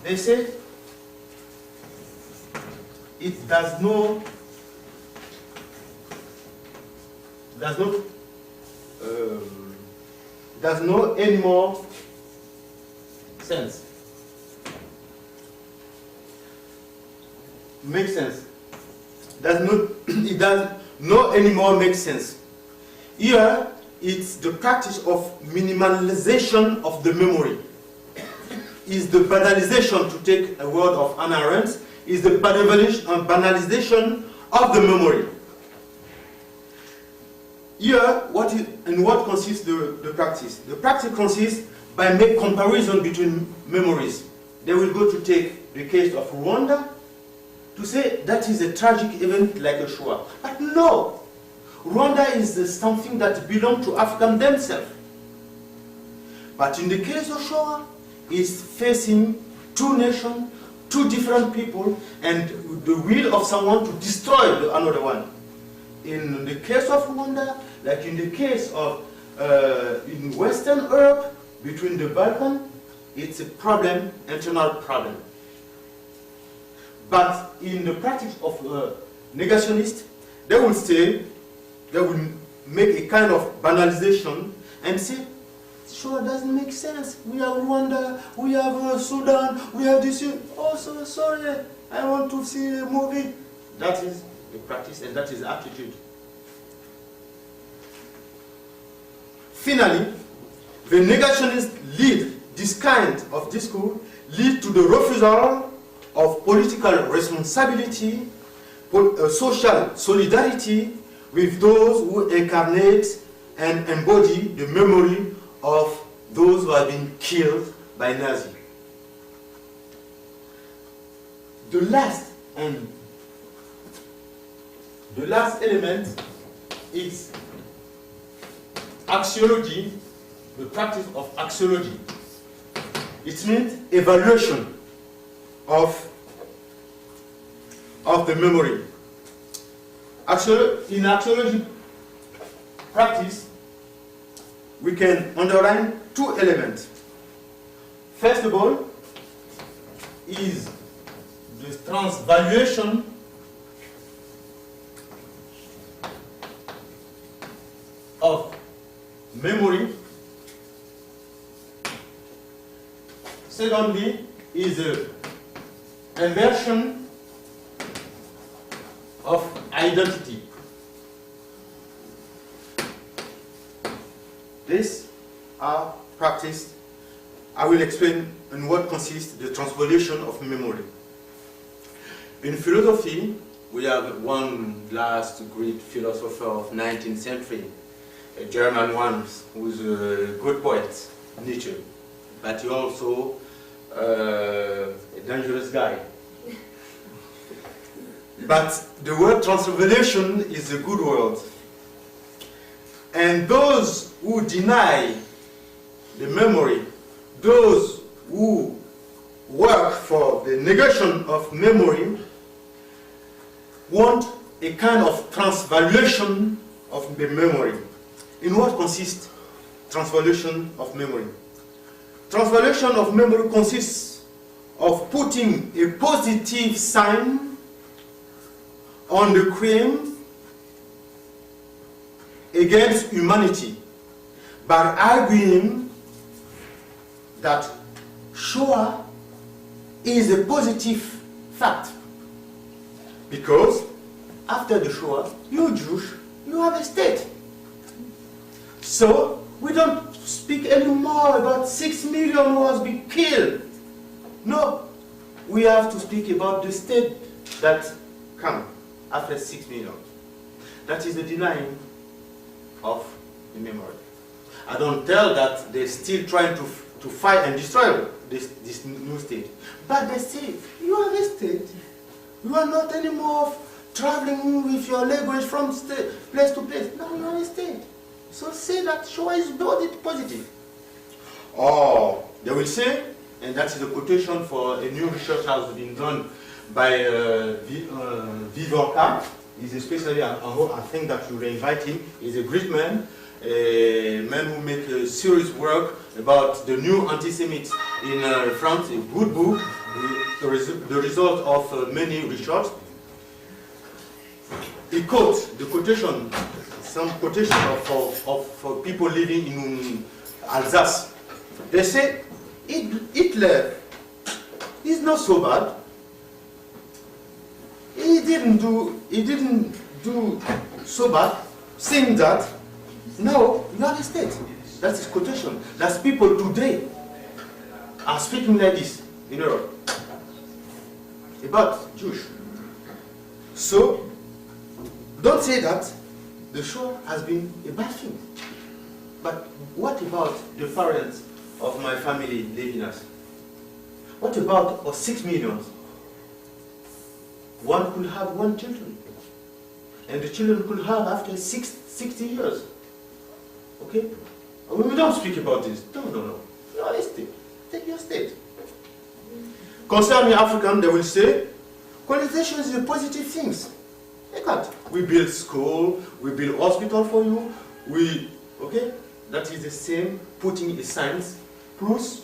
they say it does not does not any more sense. Make sense. It does not anymore make sense. Here, it's the practice of minimalization of the memory. Is the banalization, to take a word of Hannah Arendt, is the banalization of the memory. Here, what consists the practice? The practice consists by make comparison between memories. They will go to take the case of Rwanda to say that is a tragic event like a Shoah. But no, Rwanda is something that belongs to Africans themselves. But in the case of Shoah, it's facing two nations, two different people, and the will of someone to destroy another one. In the case of Rwanda, like in the case of in Western Europe, between the Balkans, it's a problem, internal problem. But in the practice of negationists, they will say, they will make a kind of banalization and say, sure, doesn't make sense. We have Rwanda, we have Sudan, we have this. Oh, so sorry, I want to see a movie. That is the practice and that is the attitude. Finally, the negationists lead this kind of discourse, lead to the refusal of political responsibility, social solidarity with those who incarnate and embody the memory of those who have been killed by Nazis. The last element is axiology, the practice of axiology. It means evaluation of the memory. In axiology practice, we can underline two elements. First of all, is the transvaluation of memory. Secondly, is the inversion of identity. These are practiced. I will explain in what consists the transvaluation of memory. In philosophy, we have one last great philosopher of 19th century, a German one who's a good poet, Nietzsche, but he also a dangerous guy. But the word transvaluation is a good word. And those who deny the memory, those who work for the negation of memory, want a kind of transvaluation of the memory. In what consists transvaluation of memory? Transvaluation of memory consists of putting a positive sign on the crime against humanity by arguing that Shoah is a positive fact. Because after the Shoah, you Jews, you have a state. So we don't speak anymore about 6 million who has been killed. No, we have to speak about the state that comes after 6 million. That is the denying of the memory. I don't tell that they're still trying to fight and destroy this new state. But they say, you are a state. You are not anymore traveling with your language from place to place. No, you are a state. So say that Shoah is not positive. Or they will say, and that is a quotation for a new research has been done by Vivorka. He's especially, I think that you will invite him. He's a great man, a man who makes serious work about the new antisemites in France, a good book, the result of many research. He quotes, the quotation some quotation of people living in Alsace. They say, Hitler is not so bad. He didn't do so bad. Saying that, now you have a state. That's his quotation. That's people today are speaking like this in Europe about Jews. So, don't say that the Shoah has been a bad thing. But what about the parents of my family living us? What about 6 million? One could have 1 children. And the children could have after 60 years. Okay? We don't speak about this. No. You are a state. Take your state. Concerning African, they will say, colonization is a positive thing. We build school, we build hospital for you, okay? That is the same, putting a science, plus,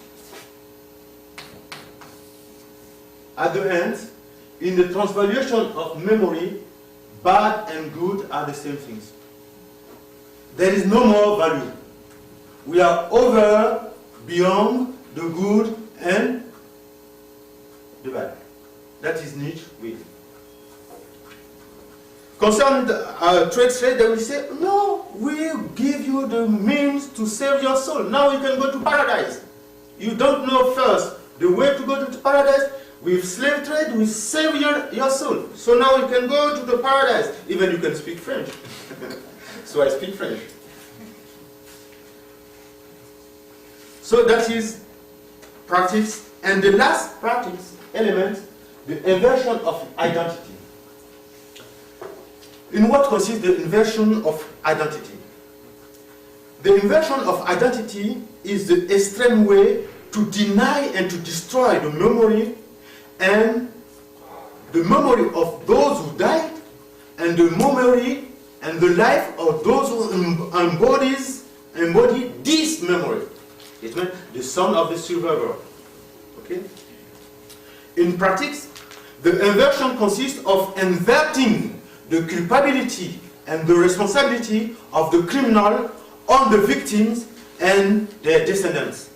at the end, in the transvaluation of memory, bad and good are the same things. There is no more value. We are over, beyond the good and the bad. That is Nietzsche with. Concerning trade, they will say, no, we give you the means to save your soul. Now you can go to paradise. You don't know first the way to go to paradise. With slave trade, we save your soul. So now you can go to the paradise. Even you can speak French. So I speak French. So that is practice. And the last practice element, the inversion of identity. In what consists the inversion of identity? The inversion of identity is the extreme way to deny and to destroy the memory and the memory of those who died and the memory and the life of those who embody this memory. It means the son of the survivor. Okay? In practice, the inversion consists of inverting the culpability and the responsibility of the criminal on the victims and their descendants.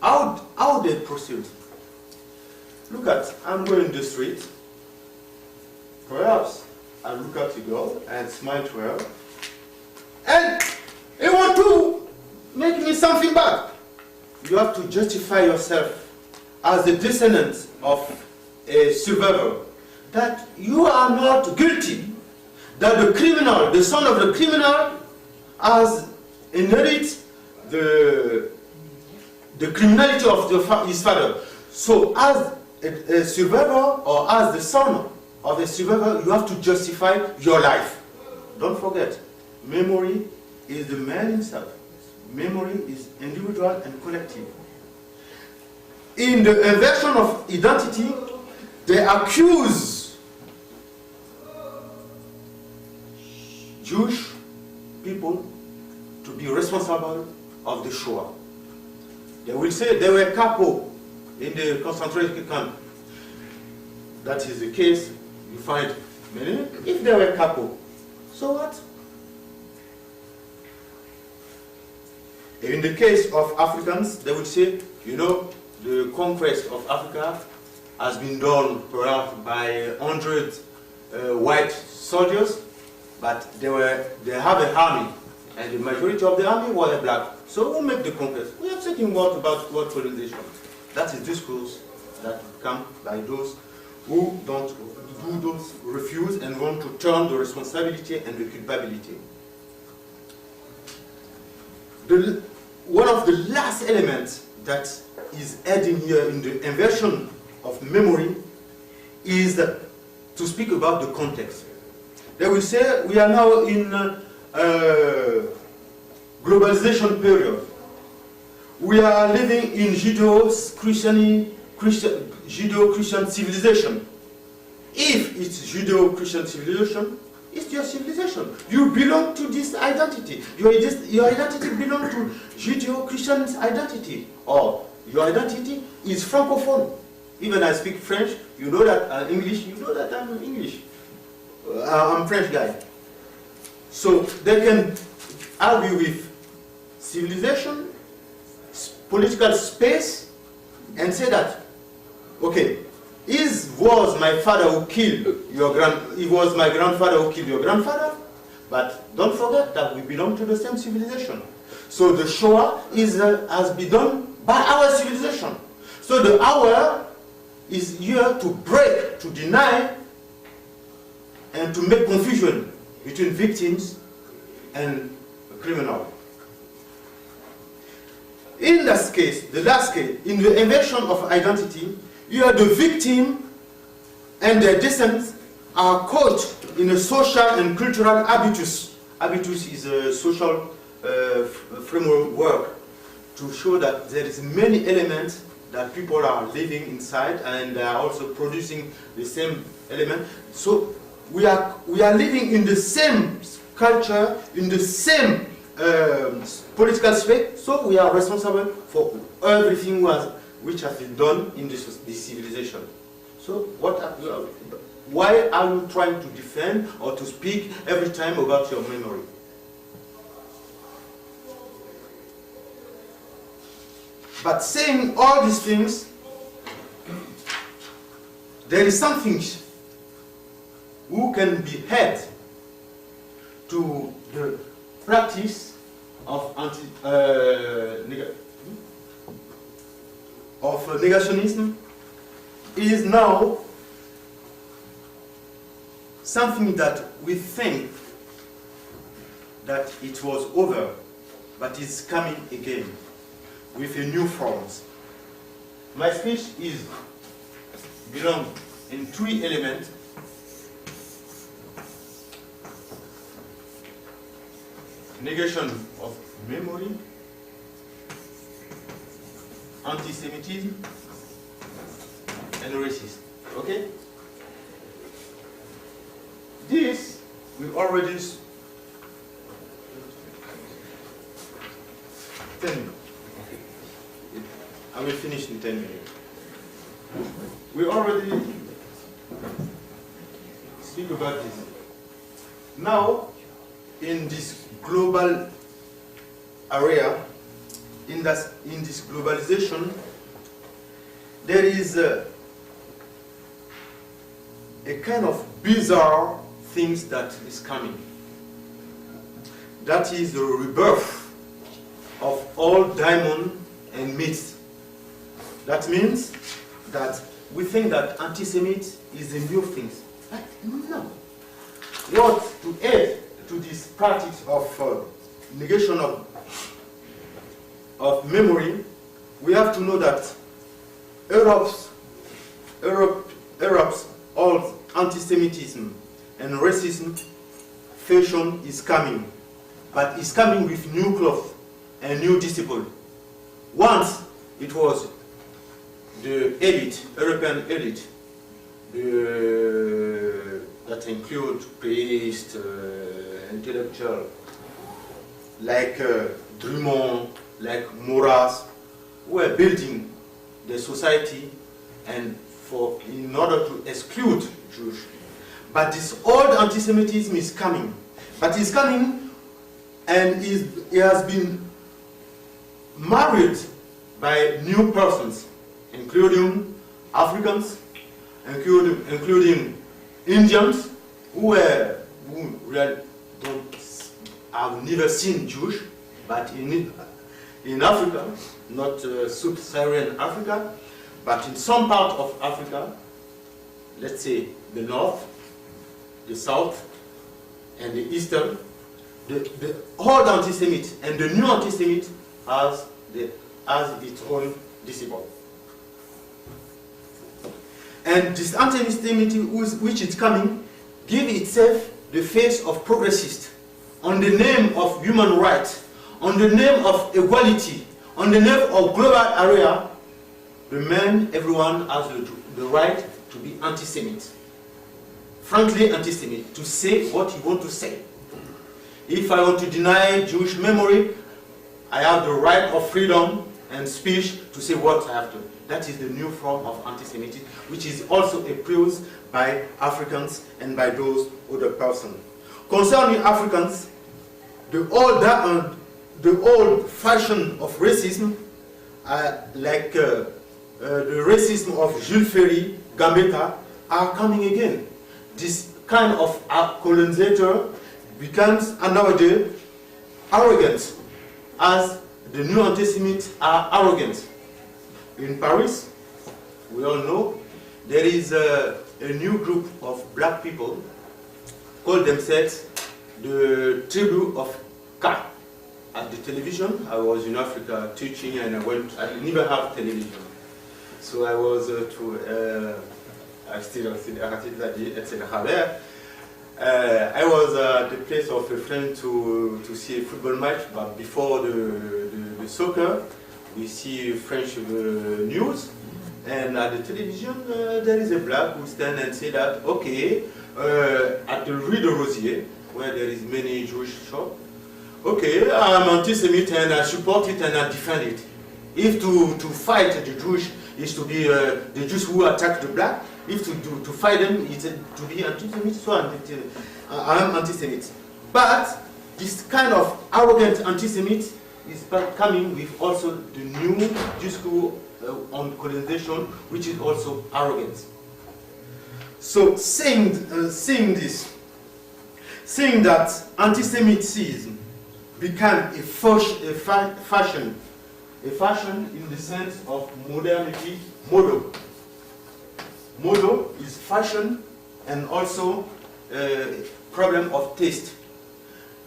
How they proceed? Look at, I'm going in the street. Perhaps I look at a girl and smile to her, and they want to make me something bad. You have to justify yourself as the descendant of a survivor, that you are not guilty, that the criminal, the son of the criminal, has inherited the criminality of his father. So as a survivor, or as the son of a survivor, you have to justify your life. Don't forget, memory is the man himself. Memory is individual and collective. In the inversion of identity, they accuse Jewish people to be responsible of the Shoah. They will say they were capo in the concentration camp. That is the case. You find many. If they were capo, so what? In the case of Africans, they would say, you know, the conquest of Africa has been done perhaps by 100 white soldiers, but they have an army, and the majority of the army were black. So who make the conquest? We are talking about world colonization. That is discourse that come by those who refuse and want to turn the responsibility and the culpability. One of the last elements that is adding here in the inversion of memory is to speak about the context. They will say we are now in globalization period. We are living in Judeo-Christian civilization. If it's Judeo-Christian civilization, it's your civilization. You belong to this identity. Your identity belongs to Judeo-Christian identity. Or your identity is Francophone. Even I speak French, you know that I'm English, you know that I'm English. I'm a French guy. So they can argue with civilization, political space, and say that, okay, it was my father who killed it was my grandfather who killed your grandfather, but don't forget that we belong to the same civilization. So the Shoah has been done by our civilization. So the hour is here to break, to deny, and to make confusion between victims and criminals. In that case, the last case, in the inversion of identity, you are the victim and their descendants are caught in a social and cultural habitus. Habitus is a social framework to show that there is many elements that people are living inside, and they are also producing the same element. So we are living in the same culture, in the same political space, so we are responsible for everything which has been done in this civilization. So why are you trying to defend or to speak every time about your memory? But saying all these things, there is something who can be held to the practice of negationism is now something that we think that it was over, but it's coming again with a new forms. My speech belongs in 3 elements. Negation of memory, anti-Semitism, and racism. Okay? This we already 10 minutes. I will finish in 10 minutes. We already speak about this. Now, in this global area, in this globalization, there is a kind of bizarre things that is coming. That is the rebirth of all diamond and myths. That means that we think that anti-Semitism is a new thing. But no. What to add to this practice of negation of memory, we have to know that Europe's all anti-Semitism and racism fashion is coming, but it's coming with new cloth and new discipline. Once it was the elite, European elite, that include priests, intellectual, like Drummond, like Maurras, who were building the society and in order to exclude Jews. But this old anti-Semitism is coming. But it's coming and it has been married by new persons, including Africans, including Indians, who really have never seen Jews, but in Africa, not sub-Saharan Africa, but in some part of Africa, let's say the north, the south, and the eastern, the old anti-Semite and the new anti-Semite has its own discipline. And this anti-Semitism, which is coming, gives itself the face of progressist, on the name of human rights, on the name of equality, on the name of global area. Everyone has the right to be anti-Semite. Frankly anti-Semite, to say what you want to say. If I want to deny Jewish memory, I have the right of freedom and speech to say what I have to. That is the new form of anti-Semitism, which is also approved by Africans and by those other persons. Concerning Africans, the old fashion of racism, like the racism of Jules Ferry, Gambetta, are coming again. This kind of colonizer becomes nowadays arrogant, as the new anti-Semites are arrogant. In Paris, we all know, there is a new group of black people called themselves the tribe of Ka. At the television, I was in Africa teaching, and I never have television. So I was I was at the place of a friend to see a football match, but before the soccer, we see French news, and at the television there is a black who stand and say that, okay, at the Rue de Rosier, where there is many Jewish shops, okay, I'm anti-Semite and I support it and I defend it. If to fight the Jewish is to be the Jews who attack the black, if to fight them is to be anti-Semite, so I'm anti-Semite. But this kind of arrogant anti-Semite is coming with also the new discourse on colonization, which is also arrogant. So saying that anti-Semitism became a fashion in the sense of modernity, modo. Modo is fashion and also a problem of taste.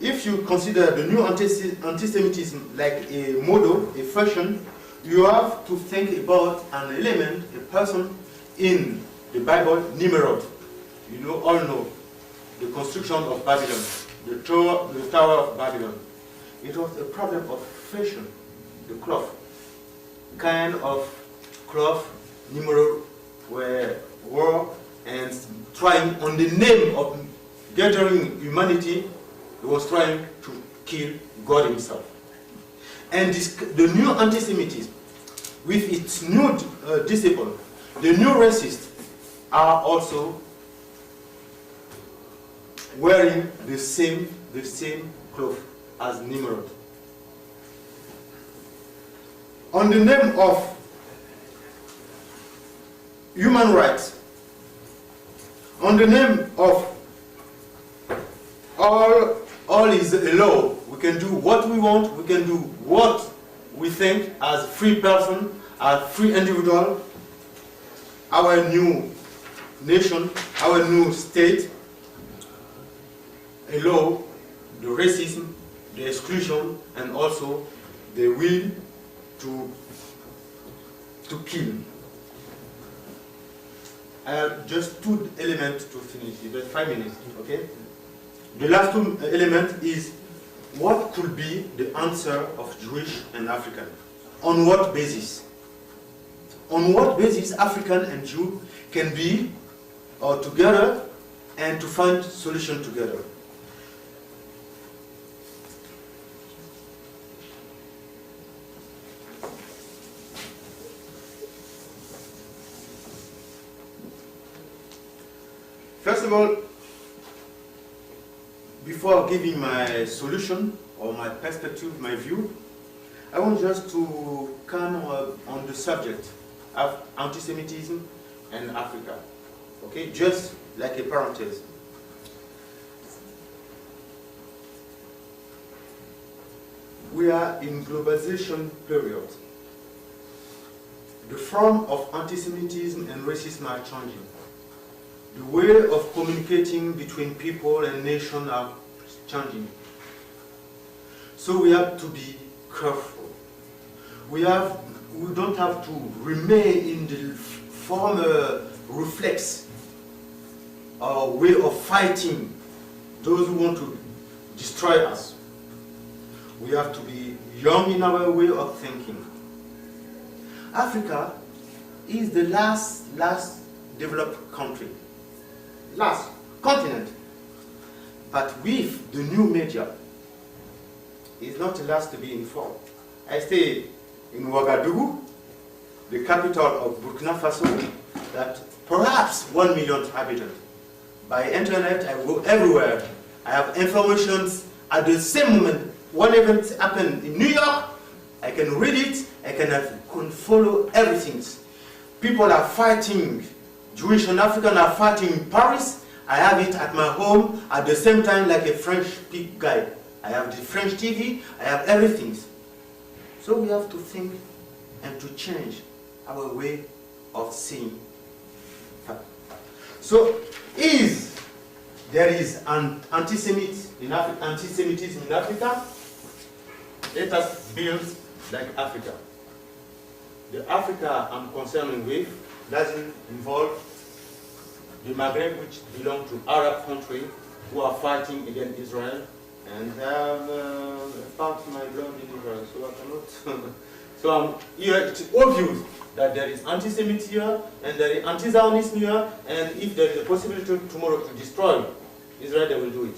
If you consider the new anti-Semitism like a modo, a fashion, you have to think about an element, a person in the Bible, Nimrod. You all know the construction of Babylon, the Tower of Babylon. It was a problem of fashion, the cloth. Kind of cloth Nimrod wore and trying, on the name of gathering humanity, he was trying to kill God himself. And the new anti-Semitism, with its new disciple, the new racists, are also wearing the same cloth as Nimrod. On the name of human rights, on the name of all is a law, we can do what we want, we can do what we think as free person, as free individual. Our new nation, our new state, allow the racism, the exclusion, and also the will to kill. I have just two elements to finish, just 5 minutes, okay? The last two element is what could be the answer of Jewish and African? On what basis? On what basis African and Jew can be together and to find solution together? First of all, before giving my solution or my perspective, my view, I want just to come on the subject of anti-Semitism and Africa. Okay, just like a parenthesis. We are in globalization period. The form of anti-Semitism and racism are changing. The way of communicating between people and nations are changing. So we have to be careful. We don't have to remain in the former reflex or way of fighting those who want to destroy us. We have to be young in our way of thinking. Africa is the last developed country. Last continent, but with the new media, it's not the last to be informed. I stay in Ouagadougou, the capital of Burkina Faso, that perhaps 1 million inhabitants. By internet, I go everywhere I have information at the same moment. One event happened in New York, I can read it, I can follow everything. People are fighting, Jewish and African are fighting in Paris. I have it at my home at the same time like a French big guy. I have the French TV, I have everything. So we have to think and to change our way of seeing. So there is an antisemitism in Africa, let us build like Africa. The Africa I'm concerned with doesn't involve the Maghreb, which belong to Arab countries who are fighting against Israel, and have part of my blood in Israel, so I cannot. So here it's obvious that there is anti-Semitism here, and there is anti-Zionism here, and if there is a possibility tomorrow to destroy Israel, they will do it.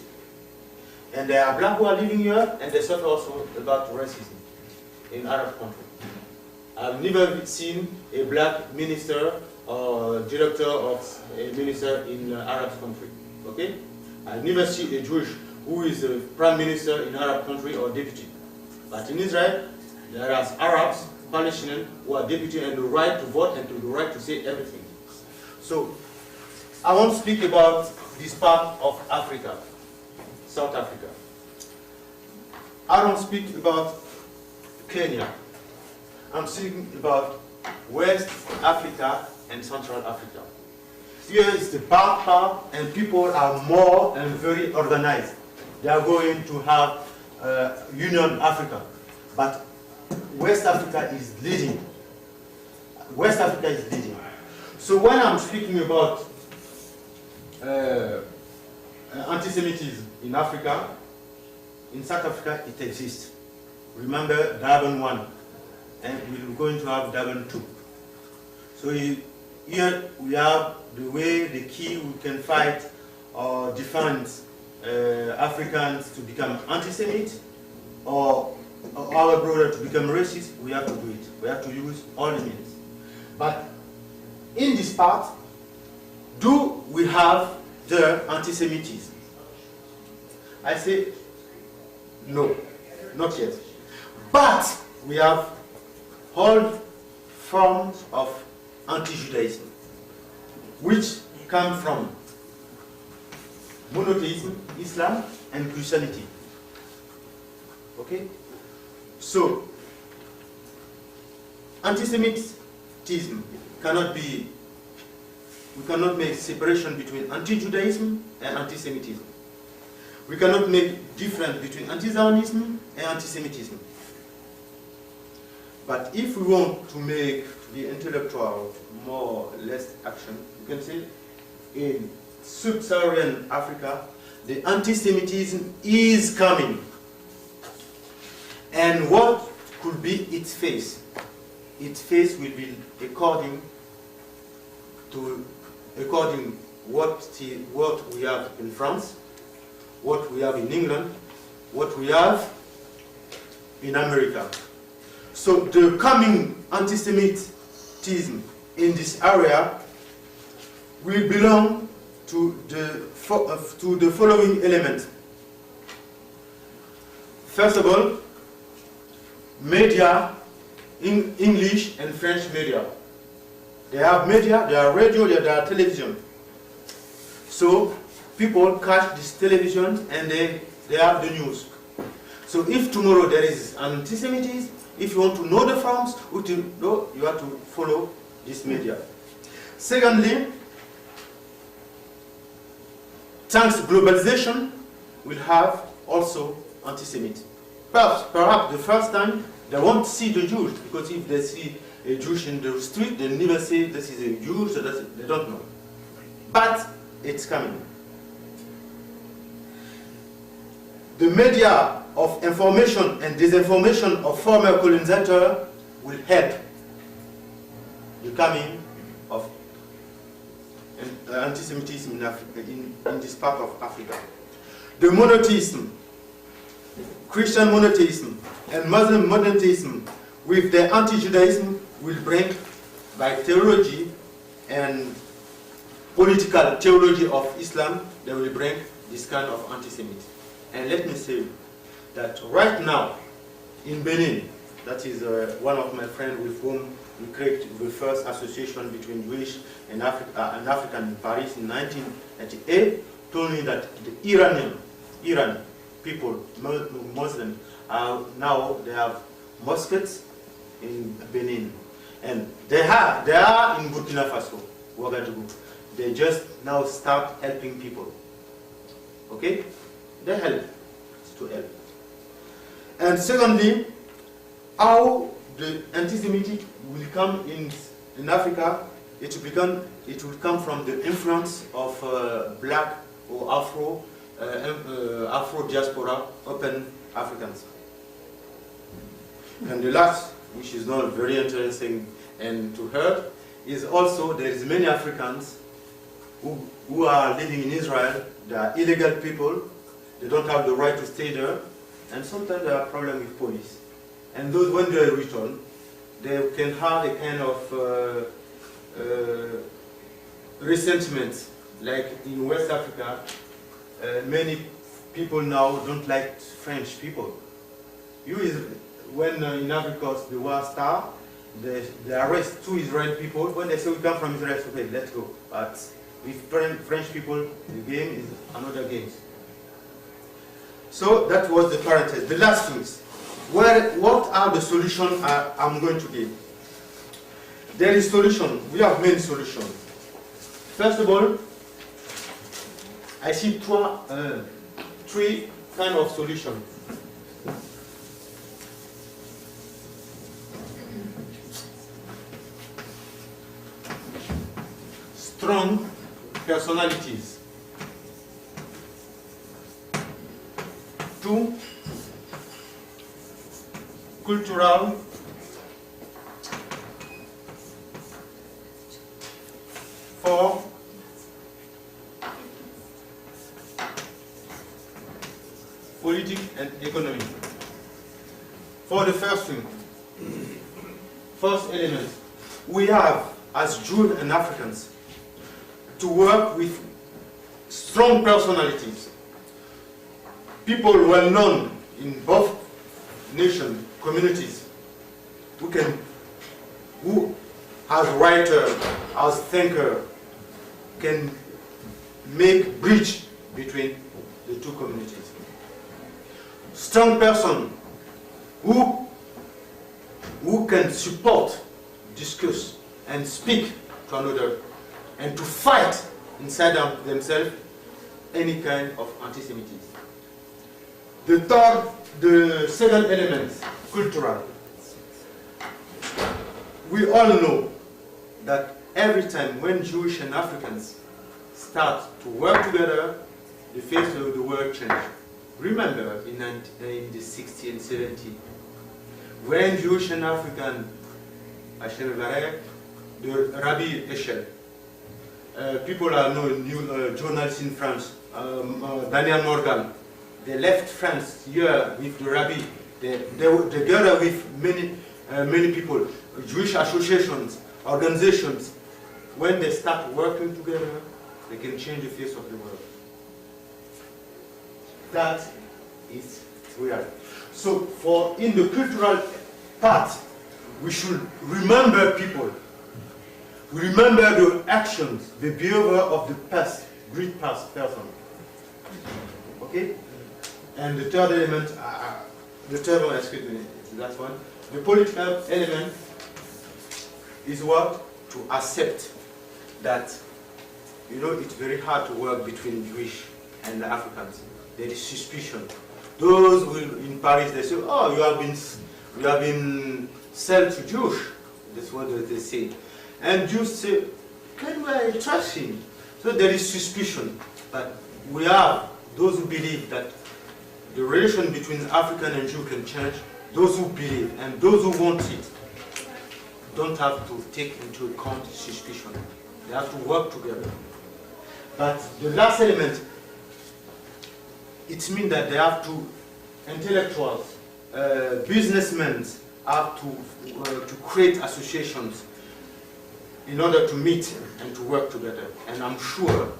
And there are black who are living here, and they suffer also about racism in Arab countries. I've never seen a black minister or director of a minister in Arab country. Okay? I've never seen a Jewish who is a prime minister in Arab country or deputy. But in Israel, there are Arabs, Palestinians, who are deputy and the right to vote and the right to say everything. So, I want to speak about this part of Africa, South Africa. I don't speak about Kenya. I'm speaking about West Africa and Central Africa. Here is the bad part, and people are more and very organized. They are going to have Union Africa, but West Africa is leading. West Africa is leading. So when I'm speaking about anti-Semitism in Africa, in South Africa it exists. Remember Durban 1, and we're going to have Durban 2. So here we have the way, the key we can fight or defend Africans to become anti-Semite or our brother to become racist. We have to do it. We have to use all the means. But in this part, do we have the anti-Semitism? I say no, not yet. But we have all forms of anti-Judaism, which come from monotheism, Islam, and Christianity. Okay? So, anti-Semitism cannot be, we cannot make separation between anti-Judaism and anti-Semitism. We cannot make difference between anti-Zionism and anti-Semitism. But if we want to make the intellectual more or less action, you can say in sub-Saharan Africa, the anti-Semitism is coming. And what could be its face? Its face will be according what we have in France, what we have in England, what we have in America. So the coming anti-Semitism in this area will belong to the following elements. First of all, media, in English and French media. They have media, they are radio, they are television. So people catch this television and they have the news. So if tomorrow there is anti-Semitism, if you want to know the facts, you have to follow this media. Secondly, thanks to globalization, we'll have also anti-Semitism. Perhaps the first time they won't see the Jews, because if they see a Jewish in the street, they never say this is a Jew, so they don't know. But it's coming. The media of information and disinformation of former colonizators will help the coming of anti-Semitism in Africa, in this part of Africa. The monotheism, Christian monotheism, and Muslim monotheism with their anti-Judaism will bring, by theology and political theology of Islam, they will bring this kind of antisemitism. And let me say that right now in Benin, that is one of my friends with whom we created the first association between Jewish and African in Paris in 1998, told me that the Iran people, Muslims, now they have mosques in Benin. And they are in Burkina Faso, Ouagadougou. They just now start helping people. Okay? They help. It's to help. And secondly, how the anti-Semitic will come in Africa, it will come from the influence of black or Afro diaspora, open Africans. And the last, which is not very interesting and to her, is also there is many Africans who are living in Israel. They are illegal people. They don't have the right to stay there, and sometimes there are problems with police. And those, when they return, they can have a kind of resentment. Like in West Africa, many people now don't like French people. When in Africa the war started, they arrest 2 Israeli people. When they say we come from Israel, okay, let's go. But with French people, the game is another game. So that was the parenthesis. The last things. What are the solutions I'm going to give? There is solution. We have many solutions. First of all, I see 3 kind of solutions. Strong personalities. 2, cultural. 4, politics and economy. For the first thing, first element, we have, as Jews and Africans, to work with strong personalities, people well known in both nation communities, who as writer, as thinker, can make bridge between the 2 communities. Strong person who can support, discuss, and speak to another, and to fight inside themselves any kind of anti-Semitism. The second element, cultural. We all know that every time when Jewish and Africans start to work together, the face of the world changes. Remember in the 60s and 70s, when Jewish and African, the Rabbi Ecole, people are new journalists in France, Daniel Morgan, they left France here with the Rabbi. They together with many people, Jewish associations, organizations. When they start working together, they can change the face of the world. That is real. So in the cultural part, we should remember people. Remember the actions, the behavior of the past, great past person. Okay? And the third element, the third one, excuse me, the last one. The political element is what? To accept that, it's very hard to work between Jewish and Africans. There is suspicion. Those who in Paris, they say, oh, you have been sold to Jews. That's what they say. And Jews say, can we trust him? So there is suspicion. But we have those who believe that the relation between African and Jew can change. Those who believe and those who want it don't have to take into account suspicion. They have to work together. But the last element, it means that they have to, intellectuals, businessmen have to create associations in order to meet and to work together. And I'm sure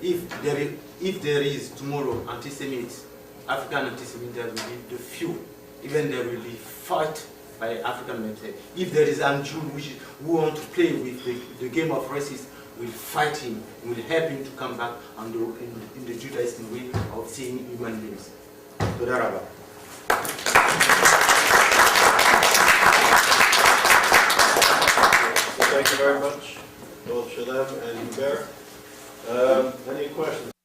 if there is tomorrow African anti-Semites, there will be the few. Even there will be fight by African men. If there is a Jew who want to play with the game of racism, will fight him, will help him to come back in the Judaism way of seeing human beings. Toda Rabba. Thank you very much, both Shalem and Hubert. Any questions?